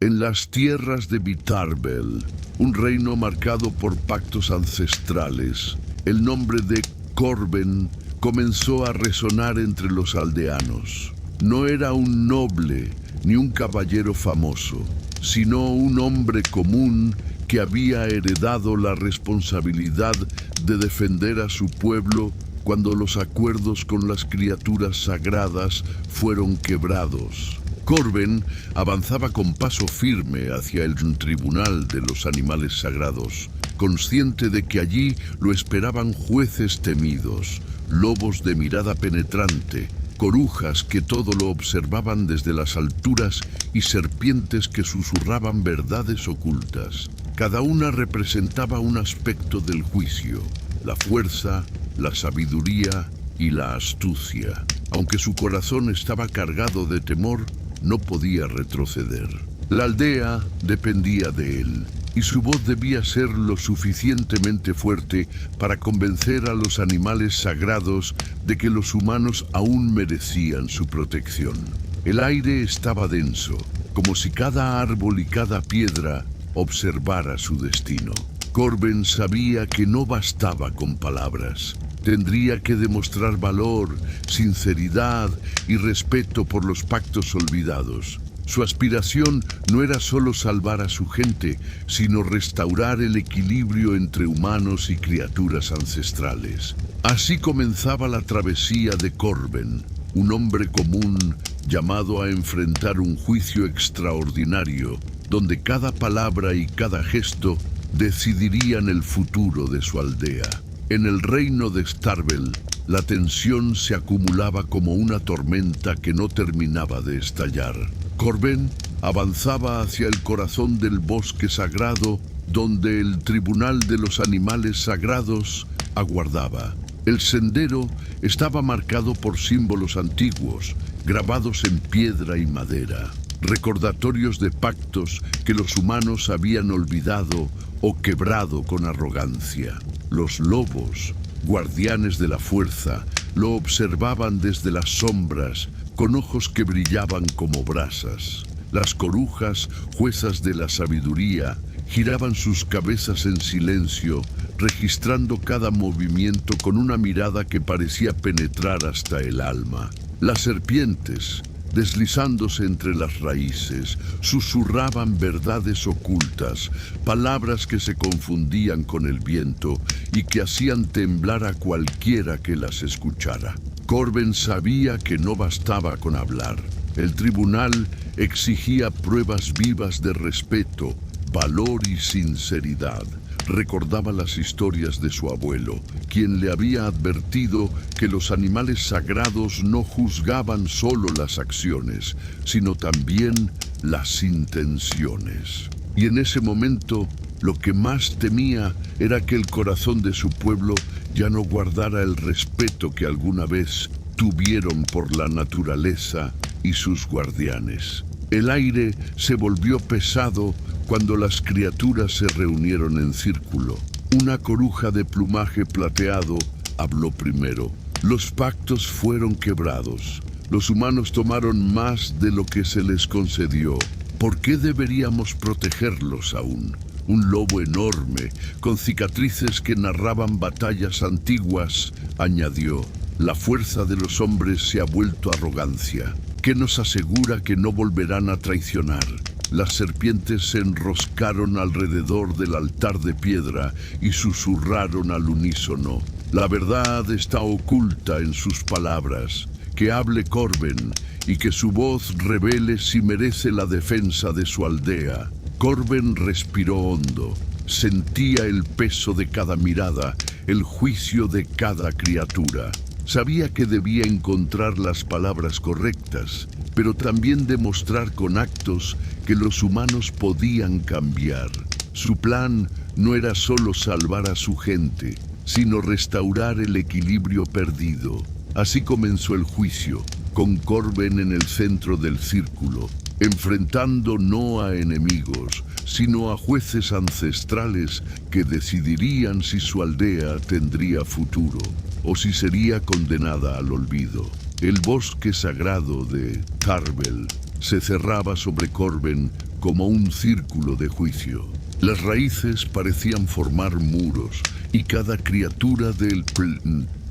En las tierras de Vitarbel, un reino marcado por pactos ancestrales, el nombre de Corben comenzó a resonar entre los aldeanos. No era un noble ni un caballero famoso, sino un hombre común que había heredado la responsabilidad de defender a su pueblo cuando los acuerdos con las criaturas sagradas fueron quebrados. Corben avanzaba con paso firme hacia el tribunal de los animales sagrados, consciente de que allí lo esperaban jueces temidos, lobos de mirada penetrante, corujas que todo lo observaban desde las alturas y serpientes que susurraban verdades ocultas. Cada una representaba un aspecto del juicio: la fuerza, la sabiduría y la astucia. Aunque su corazón estaba cargado de temor, no podía retroceder. La aldea dependía de él, y su voz debía ser lo suficientemente fuerte para convencer a los animales sagrados de que los humanos aún merecían su protección. El aire estaba denso, como si cada árbol y cada piedra observara su destino. Corben sabía que no bastaba con palabras. Tendría que demostrar valor, sinceridad y respeto por los pactos olvidados. Su aspiración no era solo salvar a su gente, sino restaurar el equilibrio entre humanos y criaturas ancestrales. Así comenzaba la travesía de Corben, un hombre común llamado a enfrentar un juicio extraordinario, donde cada palabra y cada gesto decidirían el futuro de su aldea. En el reino de Starbel, la tensión se acumulaba como una tormenta que no terminaba de estallar. Corben avanzaba hacia el corazón del bosque sagrado, donde el tribunal de los animales sagrados aguardaba. El sendero estaba marcado por símbolos antiguos, grabados en piedra y madera, recordatorios de pactos que los humanos habían olvidado o quebrado con arrogancia. Los lobos, guardianes de la fuerza, lo observaban desde las sombras, con ojos que brillaban como brasas. Las corujas, juezas de la sabiduría, giraban sus cabezas en silencio, registrando cada movimiento con una mirada que parecía penetrar hasta el alma. Las serpientes, deslizándose entre las raíces, susurraban verdades ocultas, palabras que se confundían con el viento y que hacían temblar a cualquiera que las escuchara. Corben sabía que no bastaba con hablar. El tribunal exigía pruebas vivas de respeto, valor y sinceridad. Recordaba las historias de su abuelo, quien le había advertido que los animales sagrados no juzgaban solo las acciones, sino también las intenciones. Y en ese momento, lo que más temía era que el corazón de su pueblo ya no guardara el respeto que alguna vez tuvieron por la naturaleza y sus guardianes. El aire se volvió pesado cuando las criaturas se reunieron en círculo. Una coruja de plumaje plateado habló primero. Los pactos fueron quebrados. Los humanos tomaron más de lo que se les concedió. ¿Por qué deberíamos protegerlos aún? Un lobo enorme, con cicatrices que narraban batallas antiguas, añadió: la fuerza de los hombres se ha vuelto arrogancia. ¿Qué nos asegura que no volverán a traicionar? Las serpientes se enroscaron alrededor del altar de piedra y susurraron al unísono: la verdad está oculta en sus palabras. Que hable Corben y que su voz revele si merece la defensa de su aldea. Corben respiró hondo. Sentía el peso de cada mirada, el juicio de cada criatura. Sabía que debía encontrar las palabras correctas, pero también demostrar con actos que los humanos podían cambiar. Su plan no era solo salvar a su gente, sino restaurar el equilibrio perdido. Así comenzó el juicio, con Corben en el centro del círculo, enfrentando no a enemigos, sino a jueces ancestrales que decidirían si su aldea tendría futuro o si sería condenada al olvido. El bosque sagrado de Tarbel se cerraba sobre Corben como un círculo de juicio. Las raíces parecían formar muros y cada criatura del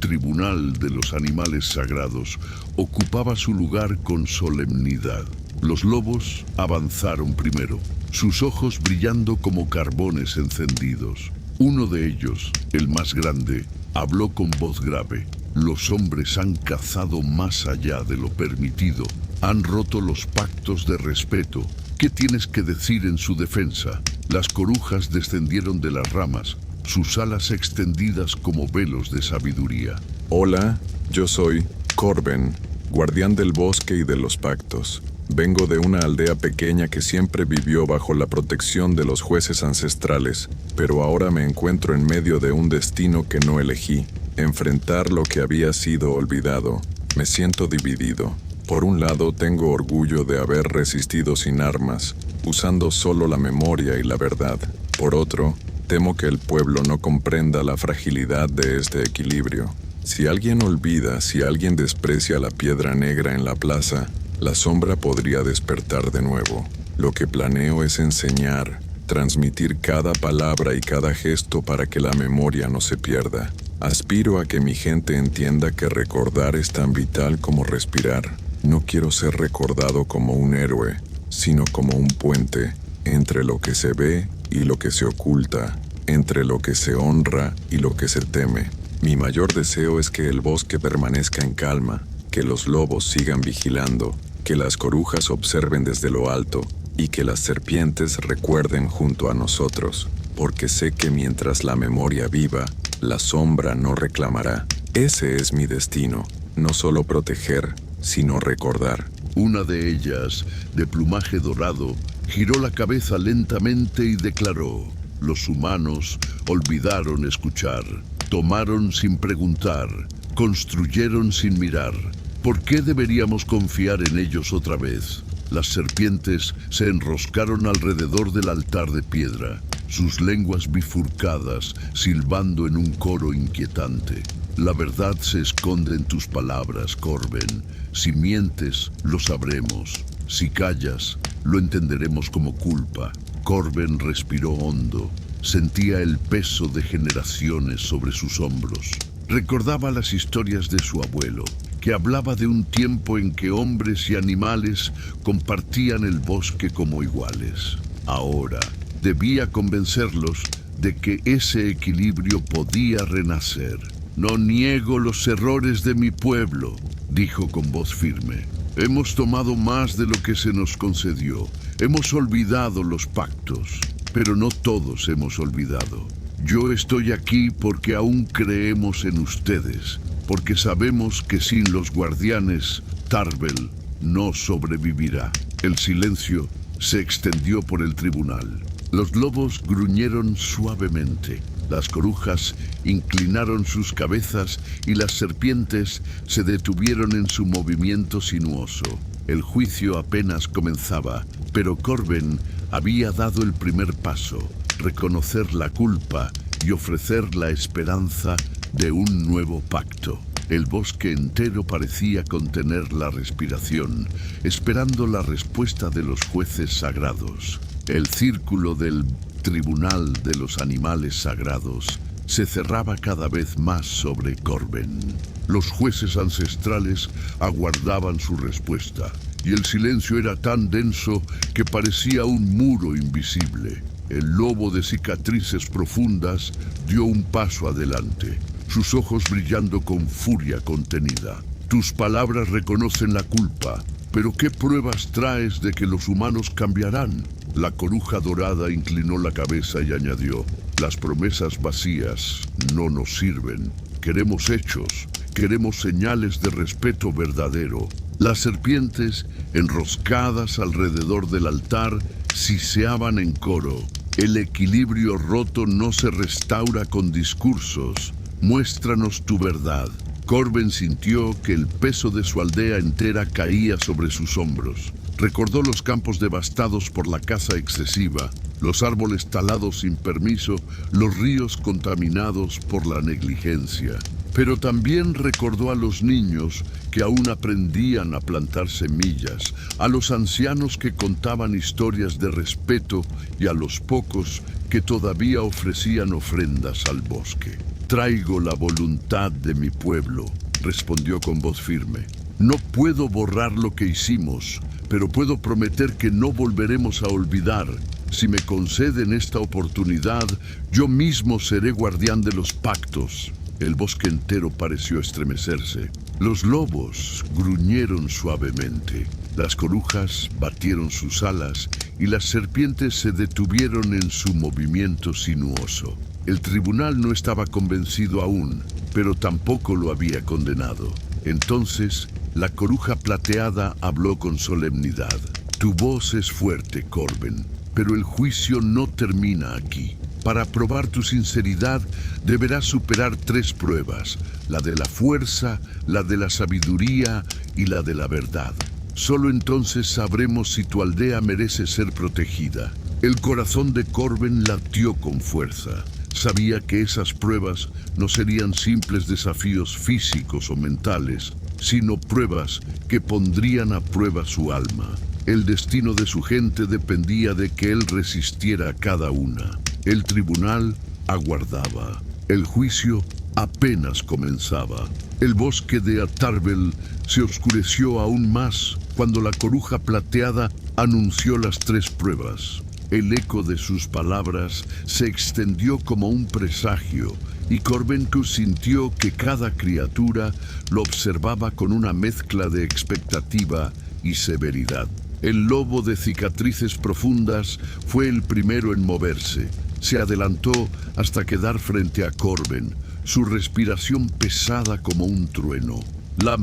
tribunal de los animales sagrados ocupaba su lugar con solemnidad. Los lobos avanzaron primero, sus ojos brillando como carbones encendidos. Uno de ellos, el más grande, habló con voz grave. Los hombres han cazado más allá de lo permitido, han roto los pactos de respeto. ¿Qué tienes que decir en su defensa? Las corujas descendieron de las ramas, sus alas extendidas como velos de sabiduría. Hola, yo soy Corben, guardián del bosque y de los pactos. Vengo de una aldea pequeña que siempre vivió bajo la protección de los jueces ancestrales, pero ahora me encuentro en medio de un destino que no elegí, enfrentar lo que había sido olvidado. Me siento dividido. Por un lado, tengo orgullo de haber resistido sin armas, usando solo la memoria y la verdad. Por otro, temo que el pueblo no comprenda la fragilidad de este equilibrio. Si alguien olvida, si alguien desprecia la piedra negra en la plaza, la sombra podría despertar de nuevo. Lo que planeo es enseñar, transmitir cada palabra y cada gesto para que la memoria no se pierda. Aspiro a que mi gente entienda que recordar es tan vital como respirar. No quiero ser recordado como un héroe, sino como un puente entre lo que se ve y lo que se oculta, entre lo que se honra y lo que se teme. Mi mayor deseo es que el bosque permanezca en calma, que los lobos sigan vigilando, que las corujas observen desde lo alto y que las serpientes recuerden junto a nosotros, porque sé que mientras la memoria viva, la sombra no reclamará. Ese es mi destino, no solo proteger, sino recordar. Una de ellas, de plumaje dorado, giró la cabeza lentamente y declaró: los humanos olvidaron escuchar, tomaron sin preguntar, construyeron sin mirar. ¿Por qué deberíamos confiar en ellos otra vez? Las serpientes se enroscaron alrededor del altar de piedra, sus lenguas bifurcadas, silbando en un coro inquietante. La verdad se esconde en tus palabras, Corben. Si mientes, lo sabremos. Si callas, lo entenderemos como culpa. Corben respiró hondo. Sentía el peso de generaciones sobre sus hombros. Recordaba las historias de su abuelo, que hablaba de un tiempo en que hombres y animales compartían el bosque como iguales. Ahora, debía convencerlos de que ese equilibrio podía renacer. No niego los errores de mi pueblo, dijo con voz firme. Hemos tomado más de lo que se nos concedió. Hemos olvidado los pactos, pero no todos hemos olvidado. Yo estoy aquí porque aún creemos en ustedes, porque sabemos que sin los guardianes, Tarbell no sobrevivirá. El silencio se extendió por el tribunal. Los lobos gruñeron suavemente. Las corujas inclinaron sus cabezas y las serpientes se detuvieron en su movimiento sinuoso. El juicio apenas comenzaba, pero Corben había dado el primer paso: reconocer la culpa y ofrecer la esperanza de un nuevo pacto. El bosque entero parecía contener la respiración, esperando la respuesta de los jueces sagrados. El círculo del tribunal de los animales sagrados se cerraba cada vez más sobre Corben. Los jueces ancestrales aguardaban su respuesta, y el silencio era tan denso que parecía un muro invisible. El lobo de cicatrices profundas dio un paso adelante, sus ojos brillando con furia contenida. Tus palabras reconocen la culpa, pero ¿qué pruebas traes de que los humanos cambiarán? La coruja dorada inclinó la cabeza y añadió: las promesas vacías no nos sirven. Queremos hechos, queremos señales de respeto verdadero. Las serpientes, enroscadas alrededor del altar, siseaban en coro. El equilibrio roto no se restaura con discursos. Muéstranos tu verdad. Corben sintió que el peso de su aldea entera caía sobre sus hombros. Recordó los campos devastados por la caza excesiva, los árboles talados sin permiso, los ríos contaminados por la negligencia. Pero también recordó a los niños que aún aprendían a plantar semillas, a los ancianos que contaban historias de respeto y a los pocos que todavía ofrecían ofrendas al bosque. «Traigo la voluntad de mi pueblo», respondió con voz firme. «No puedo borrar lo que hicimos, pero puedo prometer que no volveremos a olvidar. Si me conceden esta oportunidad, yo mismo seré guardián de los pactos». El bosque entero pareció estremecerse. Los lobos gruñeron suavemente, las corujas batieron sus alas y las serpientes se detuvieron en su movimiento sinuoso. El tribunal no estaba convencido aún, pero tampoco lo había condenado. Entonces, la coruja plateada habló con solemnidad. «Tu voz es fuerte, Corben, pero el juicio no termina aquí. Para probar tu sinceridad, deberás superar 3 pruebas: la de la fuerza, la de la sabiduría y la de la verdad. Solo entonces sabremos si tu aldea merece ser protegida». El corazón de Corben latió con fuerza. Sabía que esas pruebas no serían simples desafíos físicos o mentales, sino pruebas que pondrían a prueba su alma. El destino de su gente dependía de que él resistiera a cada una. El tribunal aguardaba. El juicio apenas comenzaba. El bosque de Atarbel se oscureció aún más cuando la coruja plateada anunció las 3 pruebas. El eco de sus palabras se extendió como un presagio, y Corbencus sintió que cada criatura lo observaba con una mezcla de expectativa y severidad. El lobo de cicatrices profundas fue el primero en moverse. Se adelantó hasta quedar frente a Corben, su respiración pesada como un trueno. «La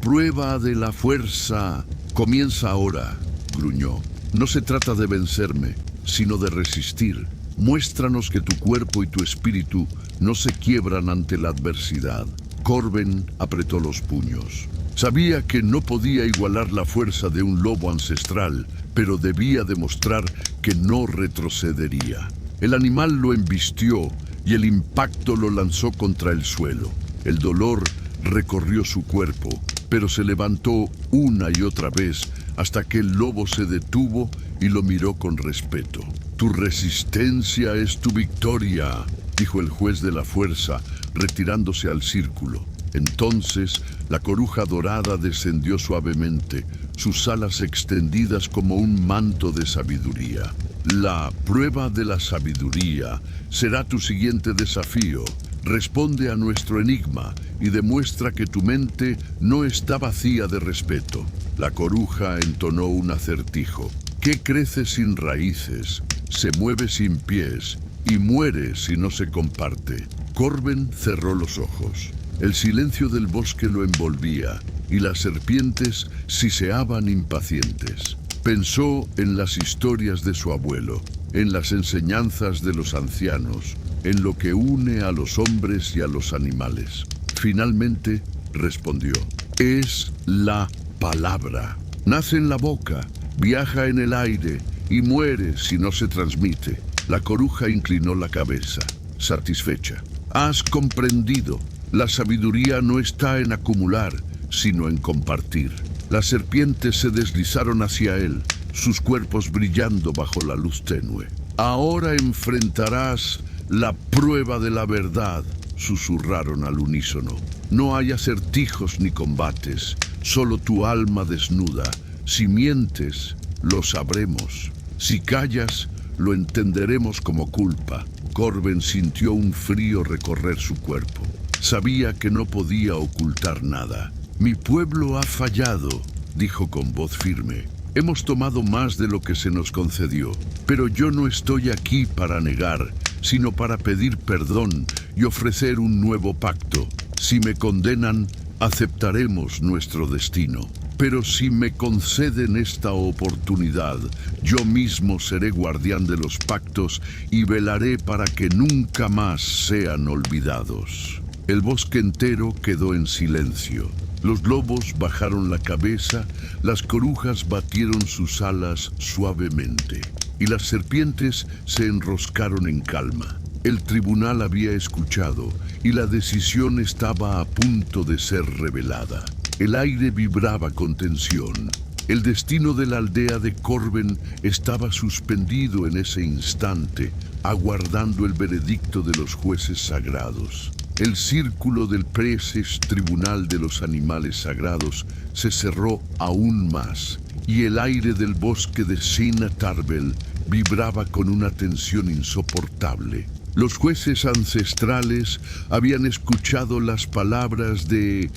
prueba de la fuerza comienza ahora», gruñó. «No se trata de vencerme, sino de resistir. Muéstranos que tu cuerpo y tu espíritu no se quiebran ante la adversidad». Corben apretó los puños. Sabía que no podía igualar la fuerza de un lobo ancestral, pero debía demostrar que no retrocedería. El animal lo embistió y el impacto lo lanzó contra el suelo. El dolor recorrió su cuerpo, pero se levantó una y otra vez hasta que el lobo se detuvo y lo miró con respeto. «Tu resistencia es tu victoria», dijo el juez de la fuerza, retirándose al círculo. Entonces la coruja dorada descendió suavemente, sus alas extendidas como un manto de sabiduría. «La prueba de la sabiduría será tu siguiente desafío. Responde a nuestro enigma y demuestra que tu mente no está vacía de respeto». La coruja entonó un acertijo. «¿Qué crece sin raíces, se mueve sin pies y muere si no se comparte?» Corben cerró los ojos. El silencio del bosque lo envolvía y las serpientes siseaban impacientes. Pensó en las historias de su abuelo, en las enseñanzas de los ancianos, en lo que une a los hombres y a los animales. Finalmente respondió: «Es la palabra. Nace en la boca, viaja en el aire y muere si no se transmite». La coruja inclinó la cabeza, satisfecha. «Has comprendido. La sabiduría no está en acumular, sino en compartir». Las serpientes se deslizaron hacia él, sus cuerpos brillando bajo la luz tenue. «Ahora enfrentarás la prueba de la verdad», susurraron al unísono. «No hay acertijos ni combates, solo tu alma desnuda. Si mientes, lo sabremos. Si callas, lo entenderemos como culpa». Corben sintió un frío recorrer su cuerpo. Sabía que no podía ocultar nada. «Mi pueblo ha fallado», dijo con voz firme. «Hemos tomado más de lo que se nos concedió, pero yo no estoy aquí para negar, sino para pedir perdón y ofrecer un nuevo pacto. Si me condenan, aceptaremos nuestro destino. Pero si me conceden esta oportunidad, yo mismo seré guardián de los pactos y velaré para que nunca más sean olvidados». El bosque entero quedó en silencio. Los lobos bajaron la cabeza, las corujas batieron sus alas suavemente y las serpientes se enroscaron en calma. El tribunal había escuchado y la decisión estaba a punto de ser revelada. El aire vibraba con tensión. El destino de la aldea de Corben estaba suspendido en ese instante, aguardando el veredicto de los jueces sagrados. El círculo del Preses Tribunal de los Animales Sagrados se cerró aún más, y el aire del bosque de Sina Tarbel vibraba con una tensión insoportable. Los jueces ancestrales habían escuchado las palabras de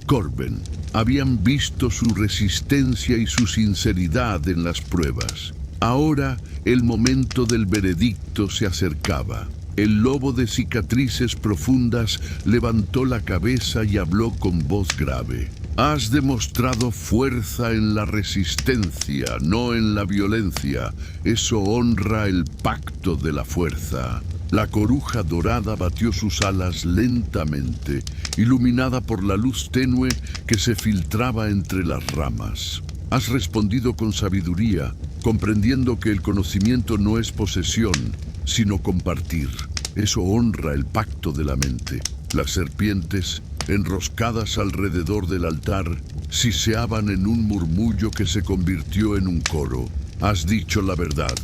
Corben, habían visto su resistencia y su sinceridad en las pruebas. Ahora el momento del veredicto se acercaba. El lobo de cicatrices profundas levantó la cabeza y habló con voz grave. Has demostrado fuerza en la resistencia, no en la violencia. Eso honra el pacto de la fuerza. La coruja dorada batió sus alas lentamente, iluminada por la luz tenue que se filtraba entre las ramas. Has respondido con sabiduría, comprendiendo que el conocimiento no es posesión, sino compartir. Eso honra el pacto de la mente. Las serpientes, enroscadas alrededor del altar, siseaban en un murmullo que se convirtió en un coro. Has dicho la verdad,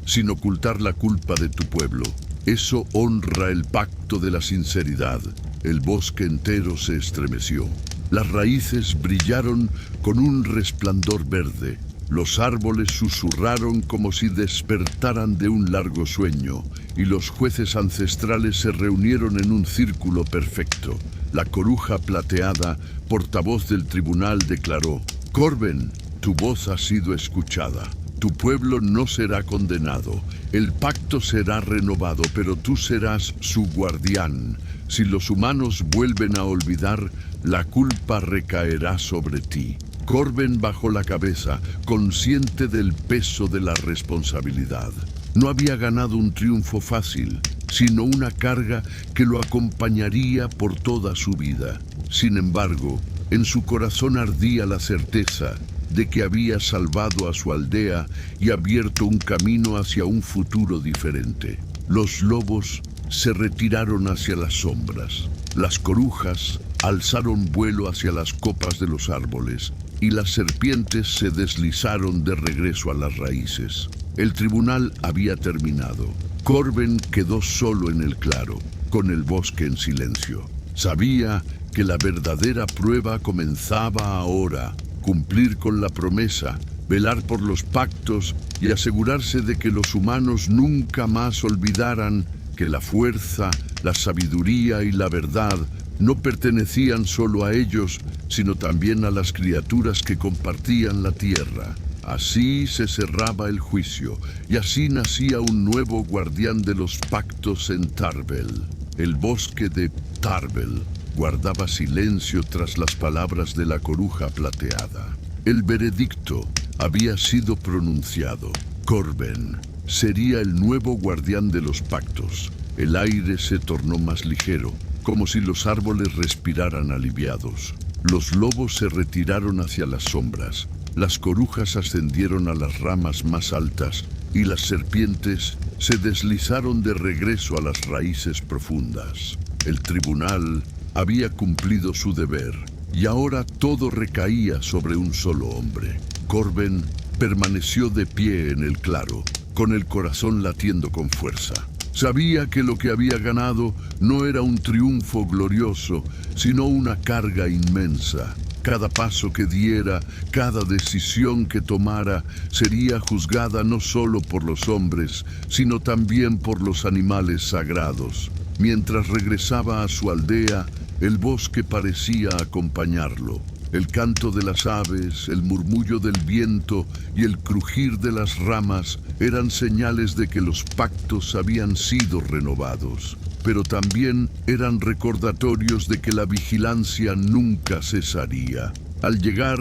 sin ocultar la culpa de tu pueblo. Eso honra el pacto de la sinceridad. El bosque entero se estremeció. Las raíces brillaron con un resplandor verde. Los árboles susurraron como si despertaran de un largo sueño, y los jueces ancestrales se reunieron en un círculo perfecto. La coruja plateada, portavoz del tribunal, declaró: Corben, tu voz ha sido escuchada. Tu pueblo no será condenado. El pacto será renovado, pero tú serás su guardián. Si los humanos vuelven a olvidar, la culpa recaerá sobre ti. Corben bajó la cabeza, consciente del peso de la responsabilidad. No había ganado un triunfo fácil, sino una carga que lo acompañaría por toda su vida. Sin embargo, en su corazón ardía la certeza de que había salvado a su aldea y abierto un camino hacia un futuro diferente. Los lobos se retiraron hacia las sombras. Las corujas alzaron vuelo hacia las copas de los árboles y las serpientes se deslizaron de regreso a las raíces. El tribunal había terminado. Corben quedó solo en el claro, con el bosque en silencio. Sabía que la verdadera prueba comenzaba ahora. Cumplir con la promesa, velar por los pactos y asegurarse de que los humanos nunca más olvidaran que la fuerza, la sabiduría y la verdad no pertenecían solo a ellos, sino también a las criaturas que compartían la tierra. Así se cerraba el juicio, y así nacía un nuevo guardián de los pactos en Tarbel. El bosque de Tarbel guardaba silencio tras las palabras de la coruja plateada. El veredicto había sido pronunciado. Corben sería el nuevo guardián de los pactos. El aire se tornó más ligero, como si los árboles respiraran aliviados. Los lobos se retiraron hacia las sombras. Las corujas ascendieron a las ramas más altas y las serpientes se deslizaron de regreso a las raíces profundas. El tribunal había cumplido su deber, y ahora todo recaía sobre un solo hombre. Corben permaneció de pie en el claro, con el corazón latiendo con fuerza. Sabía que lo que había ganado no era un triunfo glorioso, sino una carga inmensa. Cada paso que diera, cada decisión que tomara, sería juzgada no solo por los hombres, sino también por los animales sagrados. Mientras regresaba a su aldea, el bosque parecía acompañarlo. El canto de las aves, el murmullo del viento y el crujir de las ramas eran señales de que los pactos habían sido renovados, pero también eran recordatorios de que la vigilancia nunca cesaría. Al llegar,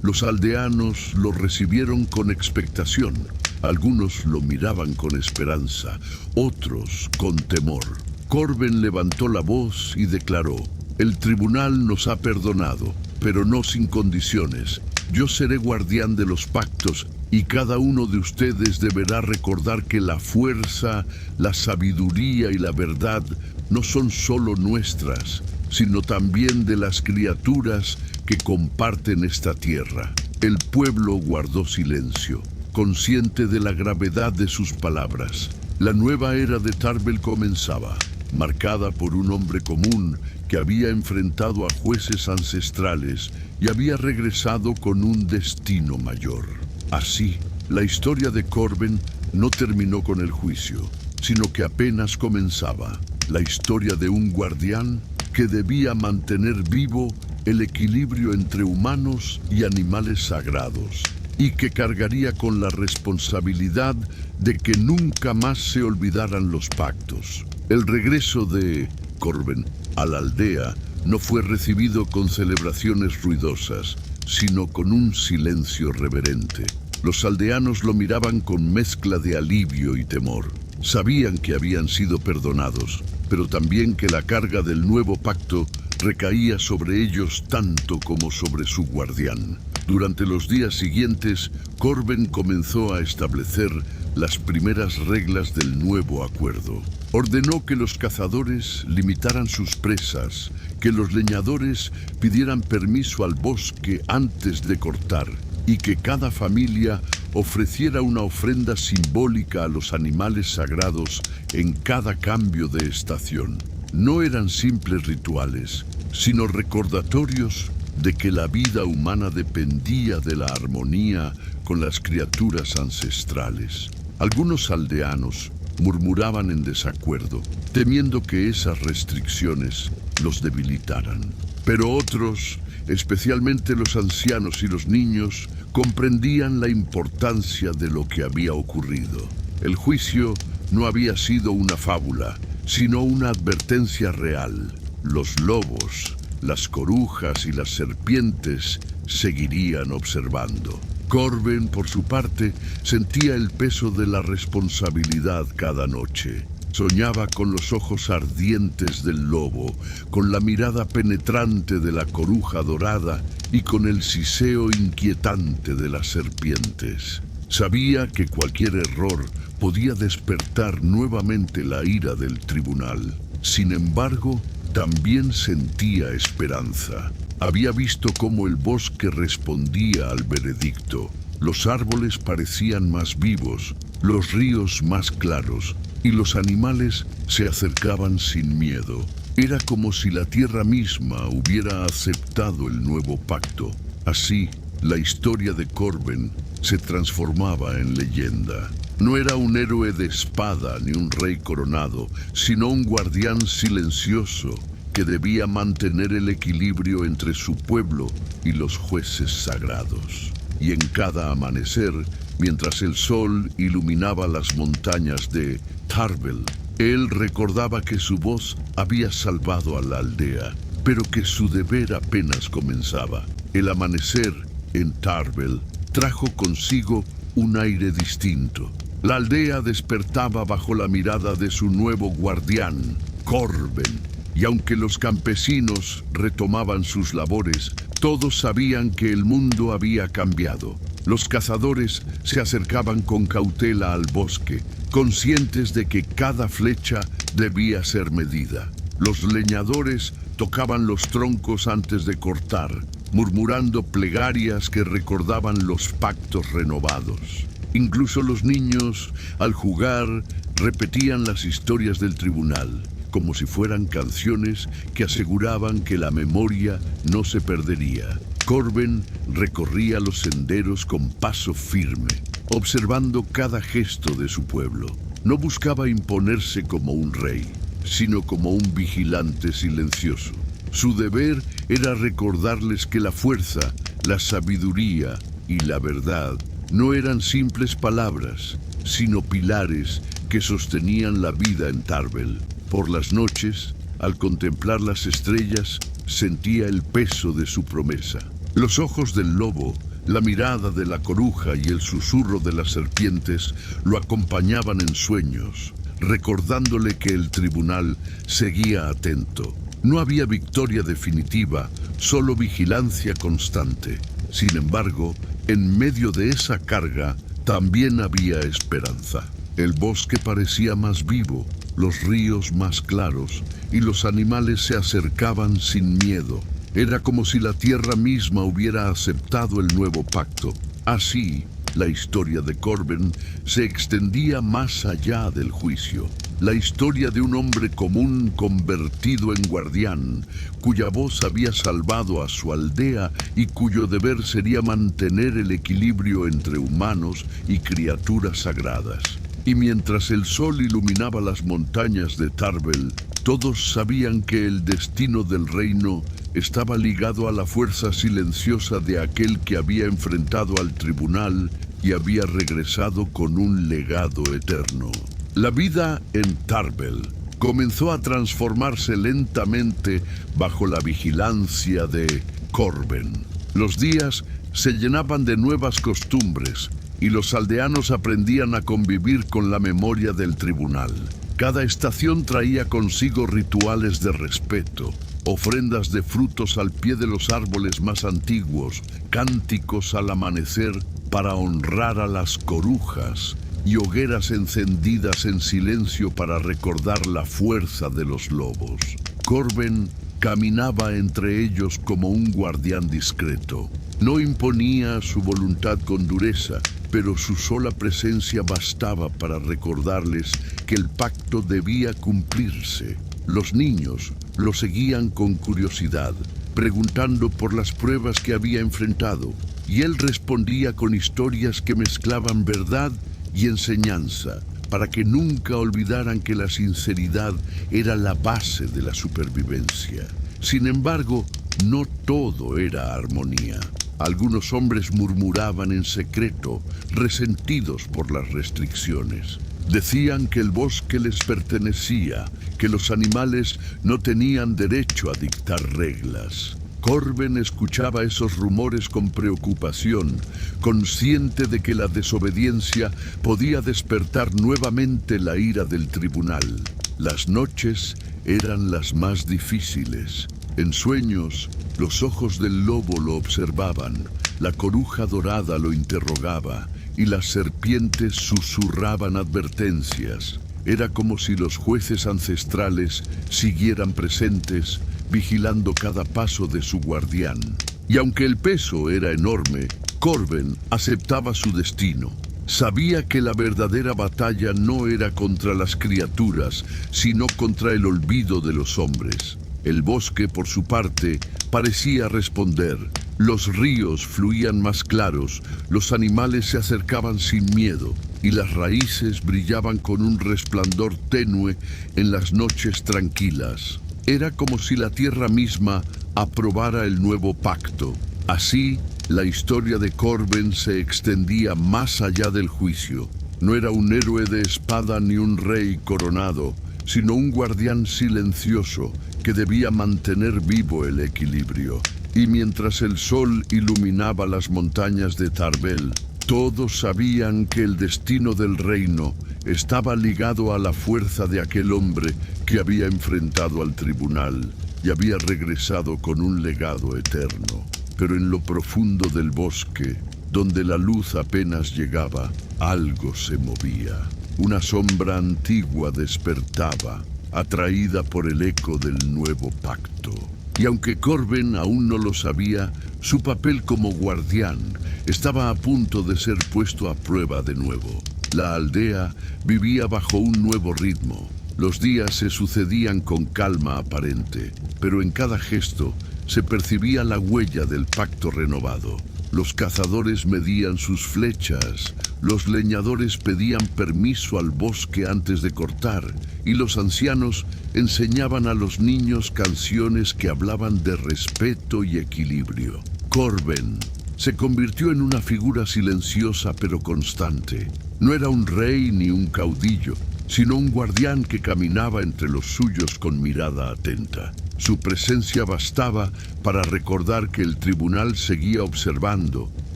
los aldeanos lo recibieron con expectación. Algunos lo miraban con esperanza, otros con temor. Corben levantó la voz y declaró: el tribunal nos ha perdonado, pero no sin condiciones. Yo seré guardián de los pactos y cada uno de ustedes deberá recordar que la fuerza, la sabiduría y la verdad no son solo nuestras, sino también de las criaturas que comparten esta tierra. El pueblo guardó silencio, consciente de la gravedad de sus palabras. La nueva era de Tarbell comenzaba, marcada por un hombre común que había enfrentado a jueces ancestrales y había regresado con un destino mayor. Así, la historia de Corben no terminó con el juicio, sino que apenas comenzaba. La historia de un guardián que debía mantener vivo el equilibrio entre humanos y animales sagrados, y que cargaría con la responsabilidad de que nunca más se olvidaran los pactos. El regreso de Corben a la aldea no fue recibido con celebraciones ruidosas, sino con un silencio reverente. Los aldeanos lo miraban con mezcla de alivio y temor. Sabían que habían sido perdonados, pero también que la carga del nuevo pacto recaía sobre ellos tanto como sobre su guardián. Durante los días siguientes, Corben comenzó a establecer las primeras reglas del nuevo acuerdo. Ordenó que los cazadores limitaran sus presas, que los leñadores pidieran permiso al bosque antes de cortar y que cada familia ofreciera una ofrenda simbólica a los animales sagrados en cada cambio de estación. No eran simples rituales, sino recordatorios de que la vida humana dependía de la armonía con las criaturas ancestrales. Algunos aldeanos murmuraban en desacuerdo, temiendo que esas restricciones los debilitaran. Pero otros, especialmente los ancianos y los niños, comprendían la importancia de lo que había ocurrido. El juicio no había sido una fábula, sino una advertencia real. Los lobos, las corujas y las serpientes seguirían observando. Corben, por su parte, sentía el peso de la responsabilidad cada noche. Soñaba con los ojos ardientes del lobo, con la mirada penetrante de la coruja dorada y con el siseo inquietante de las serpientes. Sabía que cualquier error podía despertar nuevamente la ira del tribunal. Sin embargo, también sentía esperanza. Había visto cómo el bosque respondía al veredicto. Los árboles parecían más vivos, los ríos más claros, y los animales se acercaban sin miedo. Era como si la tierra misma hubiera aceptado el nuevo pacto. Así, la historia de Corben se transformaba en leyenda. No era un héroe de espada ni un rey coronado, sino un guardián silencioso que debía mantener el equilibrio entre su pueblo y los jueces sagrados. Y en cada amanecer, mientras el sol iluminaba las montañas de Tarbell, él recordaba que su voz había salvado a la aldea, pero que su deber apenas comenzaba. El amanecer en Tarbell trajo consigo un aire distinto. La aldea despertaba bajo la mirada de su nuevo guardián, Corben, y aunque los campesinos retomaban sus labores, todos sabían que el mundo había cambiado. Los cazadores se acercaban con cautela al bosque, conscientes de que cada flecha debía ser medida. Los leñadores tocaban los troncos antes de cortar, murmurando plegarias que recordaban los pactos renovados. Incluso los niños, al jugar, repetían las historias del tribunal, como si fueran canciones que aseguraban que la memoria no se perdería. Corben recorría los senderos con paso firme, observando cada gesto de su pueblo. No buscaba imponerse como un rey, sino como un vigilante silencioso. Su deber era recordarles que la fuerza, la sabiduría y la verdad no eran simples palabras, sino pilares que sostenían la vida en Tarbell. Por las noches, al contemplar las estrellas, sentía el peso de su promesa. Los ojos del lobo, la mirada de la coruja y el susurro de las serpientes lo acompañaban en sueños, recordándole que el tribunal seguía atento. No había victoria definitiva, solo vigilancia constante. Sin embargo, en medio de esa carga, también había esperanza. El bosque parecía más vivo, los ríos más claros, y los animales se acercaban sin miedo. Era como si la tierra misma hubiera aceptado el nuevo pacto. Así, la historia de Corben se extendía más allá del juicio. La historia de un hombre común convertido en guardián, cuya voz había salvado a su aldea y cuyo deber sería mantener el equilibrio entre humanos y criaturas sagradas. Y mientras el sol iluminaba las montañas de Tarbel, todos sabían que el destino del reino estaba ligado a la fuerza silenciosa de aquel que había enfrentado al tribunal y había regresado con un legado eterno. La vida en Tarbel comenzó a transformarse lentamente bajo la vigilancia de Corben. Los días se llenaban de nuevas costumbres y los aldeanos aprendían a convivir con la memoria del tribunal. Cada estación traía consigo rituales de respeto, ofrendas de frutos al pie de los árboles más antiguos, cánticos al amanecer para honrar a las corujas y hogueras encendidas en silencio para recordar la fuerza de los lobos. Corben caminaba entre ellos como un guardián discreto. No imponía su voluntad con dureza, pero su sola presencia bastaba para recordarles que el pacto debía cumplirse. Los niños lo seguían con curiosidad, preguntando por las pruebas que había enfrentado, y él respondía con historias que mezclaban verdad y enseñanza, para que nunca olvidaran que la sinceridad era la base de la supervivencia. Sin embargo, no todo era armonía. Algunos hombres murmuraban en secreto, resentidos por las restricciones. Decían que el bosque les pertenecía, que los animales no tenían derecho a dictar reglas. Corben escuchaba esos rumores con preocupación, consciente de que la desobediencia podía despertar nuevamente la ira del tribunal. Las noches eran las más difíciles. En sueños, los ojos del lobo lo observaban, la coruja dorada lo interrogaba y las serpientes susurraban advertencias. Era como si los jueces ancestrales siguieran presentes, vigilando cada paso de su guardián. Y aunque el peso era enorme, Corben aceptaba su destino. Sabía que la verdadera batalla no era contra las criaturas, sino contra el olvido de los hombres. El bosque, por su parte, parecía responder. Los ríos fluían más claros, los animales se acercaban sin miedo, y las raíces brillaban con un resplandor tenue en las noches tranquilas. Era como si la tierra misma aprobara el nuevo pacto. Así, la historia de Corben se extendía más allá del juicio. No era un héroe de espada ni un rey coronado, sino un guardián silencioso que debía mantener vivo el equilibrio. Y mientras el sol iluminaba las montañas de Tarbel, todos sabían que el destino del reino estaba ligado a la fuerza de aquel hombre que había enfrentado al tribunal y había regresado con un legado eterno. Pero en lo profundo del bosque, donde la luz apenas llegaba, algo se movía. Una sombra antigua despertaba, atraída por el eco del nuevo pacto. Y aunque Corben aún no lo sabía, su papel como guardián estaba a punto de ser puesto a prueba de nuevo. La aldea vivía bajo un nuevo ritmo. Los días se sucedían con calma aparente, pero en cada gesto se percibía la huella del pacto renovado. Los cazadores medían sus flechas, los leñadores pedían permiso al bosque antes de cortar, y los ancianos enseñaban a los niños canciones que hablaban de respeto y equilibrio. Corben se convirtió en una figura silenciosa pero constante. No era un rey ni un caudillo, sino un guardián que caminaba entre los suyos con mirada atenta. Su presencia bastaba para recordar que el tribunal seguía observando,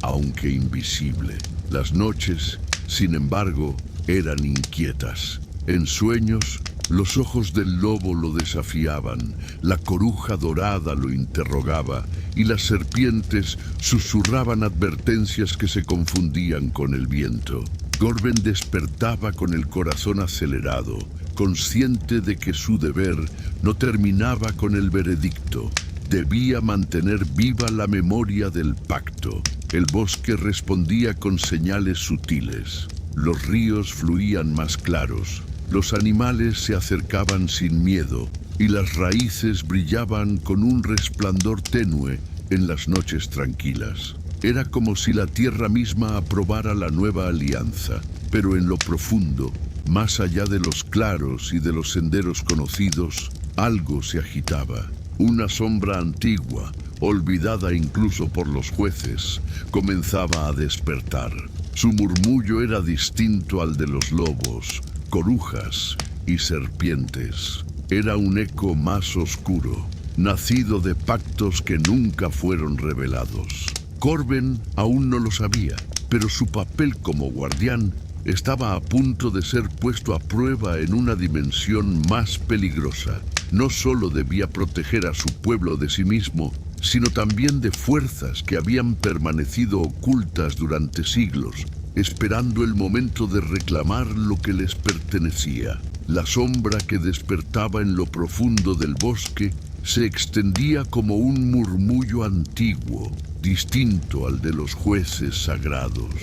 aunque invisible. Las noches, sin embargo, eran inquietas. En sueños, Los ojos del lobo lo desafiaban, la coruja dorada lo interrogaba y las serpientes susurraban advertencias que se confundían con el viento. Corben despertaba con el corazón acelerado, consciente de que su deber no terminaba con el veredicto. Debía mantener viva la memoria del pacto. El bosque respondía con señales sutiles. Los ríos fluían más claros. Los animales se acercaban sin miedo y las raíces brillaban con un resplandor tenue en las noches tranquilas. Era como si la tierra misma aprobara la nueva alianza, pero en lo profundo, más allá de los claros y de los senderos conocidos, algo se agitaba. Una sombra antigua, olvidada incluso por los jueces, comenzaba a despertar. Su murmullo era distinto al de los lobos, corujas y serpientes. Era un eco más oscuro, nacido de pactos que nunca fueron revelados. Corben aún no lo sabía, pero su papel como guardián estaba a punto de ser puesto a prueba en una dimensión más peligrosa. No solo debía proteger a su pueblo de sí mismo, sino también de fuerzas que habían permanecido ocultas durante siglos, esperando el momento de reclamar lo que les pertenecía. La sombra que despertaba en lo profundo del bosque se extendía como un murmullo antiguo, distinto al de los jueces sagrados.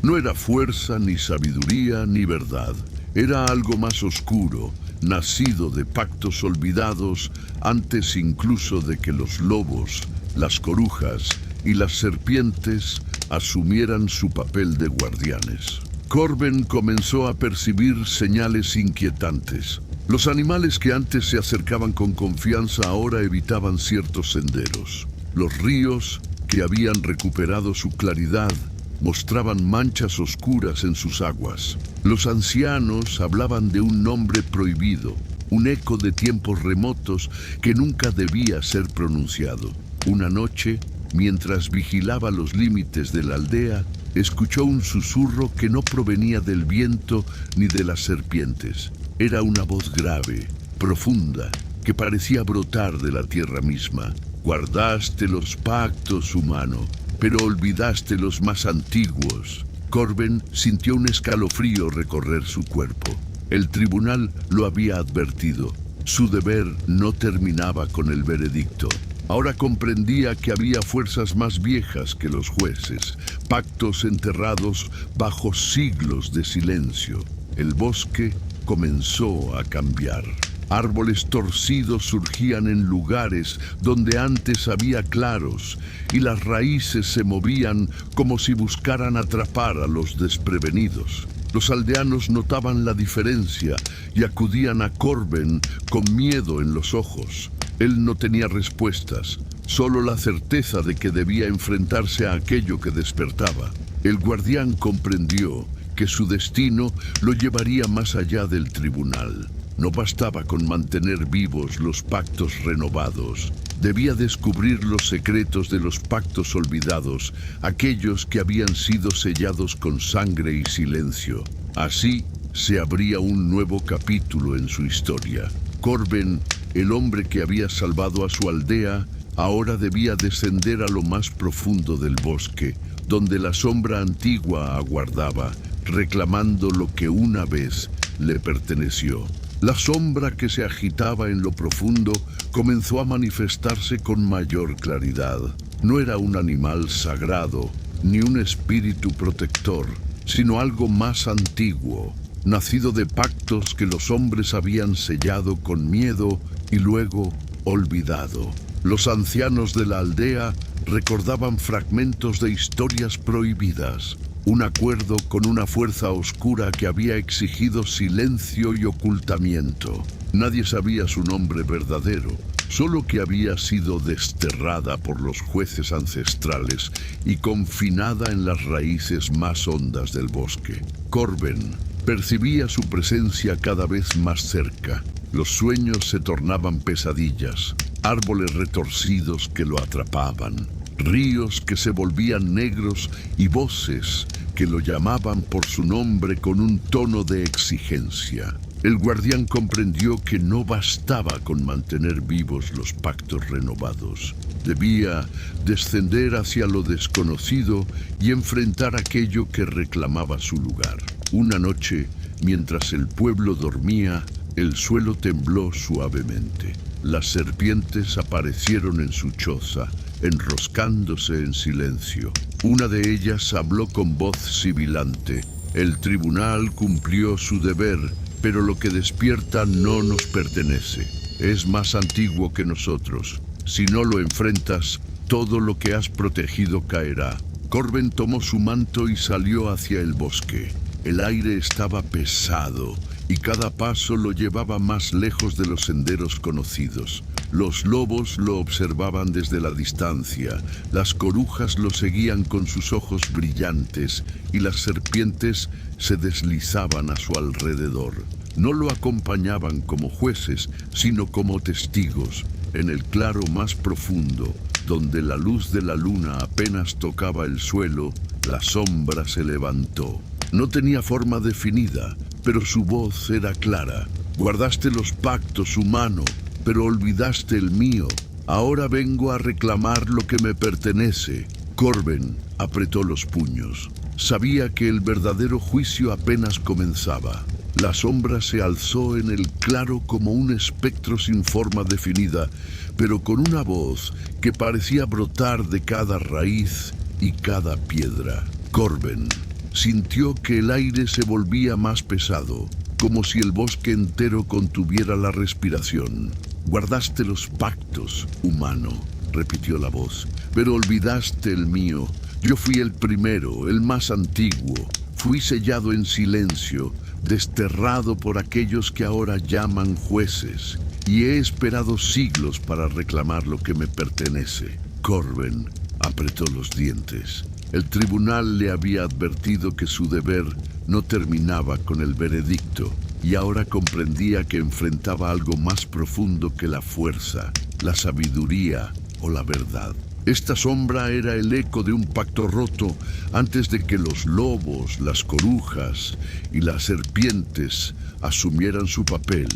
No era fuerza, ni sabiduría, ni verdad. Era algo más oscuro, nacido de pactos olvidados antes incluso de que los lobos, las corujas y las serpientes asumieran su papel de guardianes. Corben comenzó a percibir señales inquietantes. Los animales que antes se acercaban con confianza ahora evitaban ciertos senderos. Los ríos, que habían recuperado su claridad, mostraban manchas oscuras en sus aguas. Los ancianos hablaban de un nombre prohibido, un eco de tiempos remotos que nunca debía ser pronunciado. Una noche, mientras vigilaba los límites de la aldea, escuchó un susurro que no provenía del viento ni de las serpientes. Era una voz grave, profunda, que parecía brotar de la tierra misma. Guardaste los pactos, humano, pero olvidaste los más antiguos. Corben sintió un escalofrío recorrer su cuerpo. El tribunal lo había advertido. Su deber no terminaba con el veredicto. Ahora comprendía que había fuerzas más viejas que los jueces, pactos enterrados bajo siglos de silencio. El bosque comenzó a cambiar. Árboles torcidos surgían en lugares donde antes había claros y las raíces se movían como si buscaran atrapar a los desprevenidos. Los aldeanos notaban la diferencia y acudían a Corben con miedo en los ojos. Él no tenía respuestas, solo la certeza de que debía enfrentarse a aquello que despertaba. El guardián comprendió que su destino lo llevaría más allá del tribunal. No bastaba con mantener vivos los pactos renovados. Debía descubrir los secretos de los pactos olvidados, aquellos que habían sido sellados con sangre y silencio. Así se abría un nuevo capítulo en su historia. Corben, el hombre que había salvado a su aldea, ahora debía descender a lo más profundo del bosque, donde la sombra antigua aguardaba, reclamando lo que una vez le perteneció. La sombra que se agitaba en lo profundo comenzó a manifestarse con mayor claridad. No era un animal sagrado, ni un espíritu protector, sino algo más antiguo, nacido de pactos que los hombres habían sellado con miedo y luego olvidado. Los ancianos de la aldea recordaban fragmentos de historias prohibidas, un acuerdo con una fuerza oscura que había exigido silencio y ocultamiento. Nadie sabía su nombre verdadero, solo que había sido desterrada por los jueces ancestrales y confinada en las raíces más hondas del bosque. Corben percibía su presencia cada vez más cerca. Los sueños se tornaban pesadillas, árboles retorcidos que lo atrapaban, ríos que se volvían negros y voces que lo llamaban por su nombre con un tono de exigencia. El guardián comprendió que no bastaba con mantener vivos los pactos renovados. Debía descender hacia lo desconocido y enfrentar aquello que reclamaba su lugar. Una noche, mientras el pueblo dormía, el suelo tembló suavemente. Las serpientes aparecieron en su choza, enroscándose en silencio. Una de ellas habló con voz sibilante. El tribunal cumplió su deber, pero lo que despierta no nos pertenece. Es más antiguo que nosotros. Si no lo enfrentas, todo lo que has protegido caerá. Corben tomó su manto y salió hacia el bosque. El aire estaba pesado y cada paso lo llevaba más lejos de los senderos conocidos. Los lobos lo observaban desde la distancia, las corujas lo seguían con sus ojos brillantes y las serpientes se deslizaban a su alrededor. No lo acompañaban como jueces, sino como testigos. En el claro más profundo, donde la luz de la luna apenas tocaba el suelo, la sombra se levantó. No tenía forma definida, pero su voz era clara. Guardaste los pactos, humano, pero olvidaste el mío. Ahora vengo a reclamar lo que me pertenece. Corben apretó los puños. Sabía que el verdadero juicio apenas comenzaba. La sombra se alzó en el claro como un espectro sin forma definida, pero con una voz que parecía brotar de cada raíz y cada piedra. Corben sintió que el aire se volvía más pesado, como si el bosque entero contuviera la respiración. Guardaste los pactos, humano, repitió la voz, pero olvidaste el mío. Yo fui el primero, el más antiguo. Fui sellado en silencio, desterrado por aquellos que ahora llaman jueces, y he esperado siglos para reclamar lo que me pertenece. Corben apretó los dientes. El tribunal le había advertido que su deber no terminaba con el veredicto, y ahora comprendía que enfrentaba algo más profundo que la fuerza, la sabiduría o la verdad. Esta sombra era el eco de un pacto roto antes de que los lobos, las corujas y las serpientes asumieran su papel.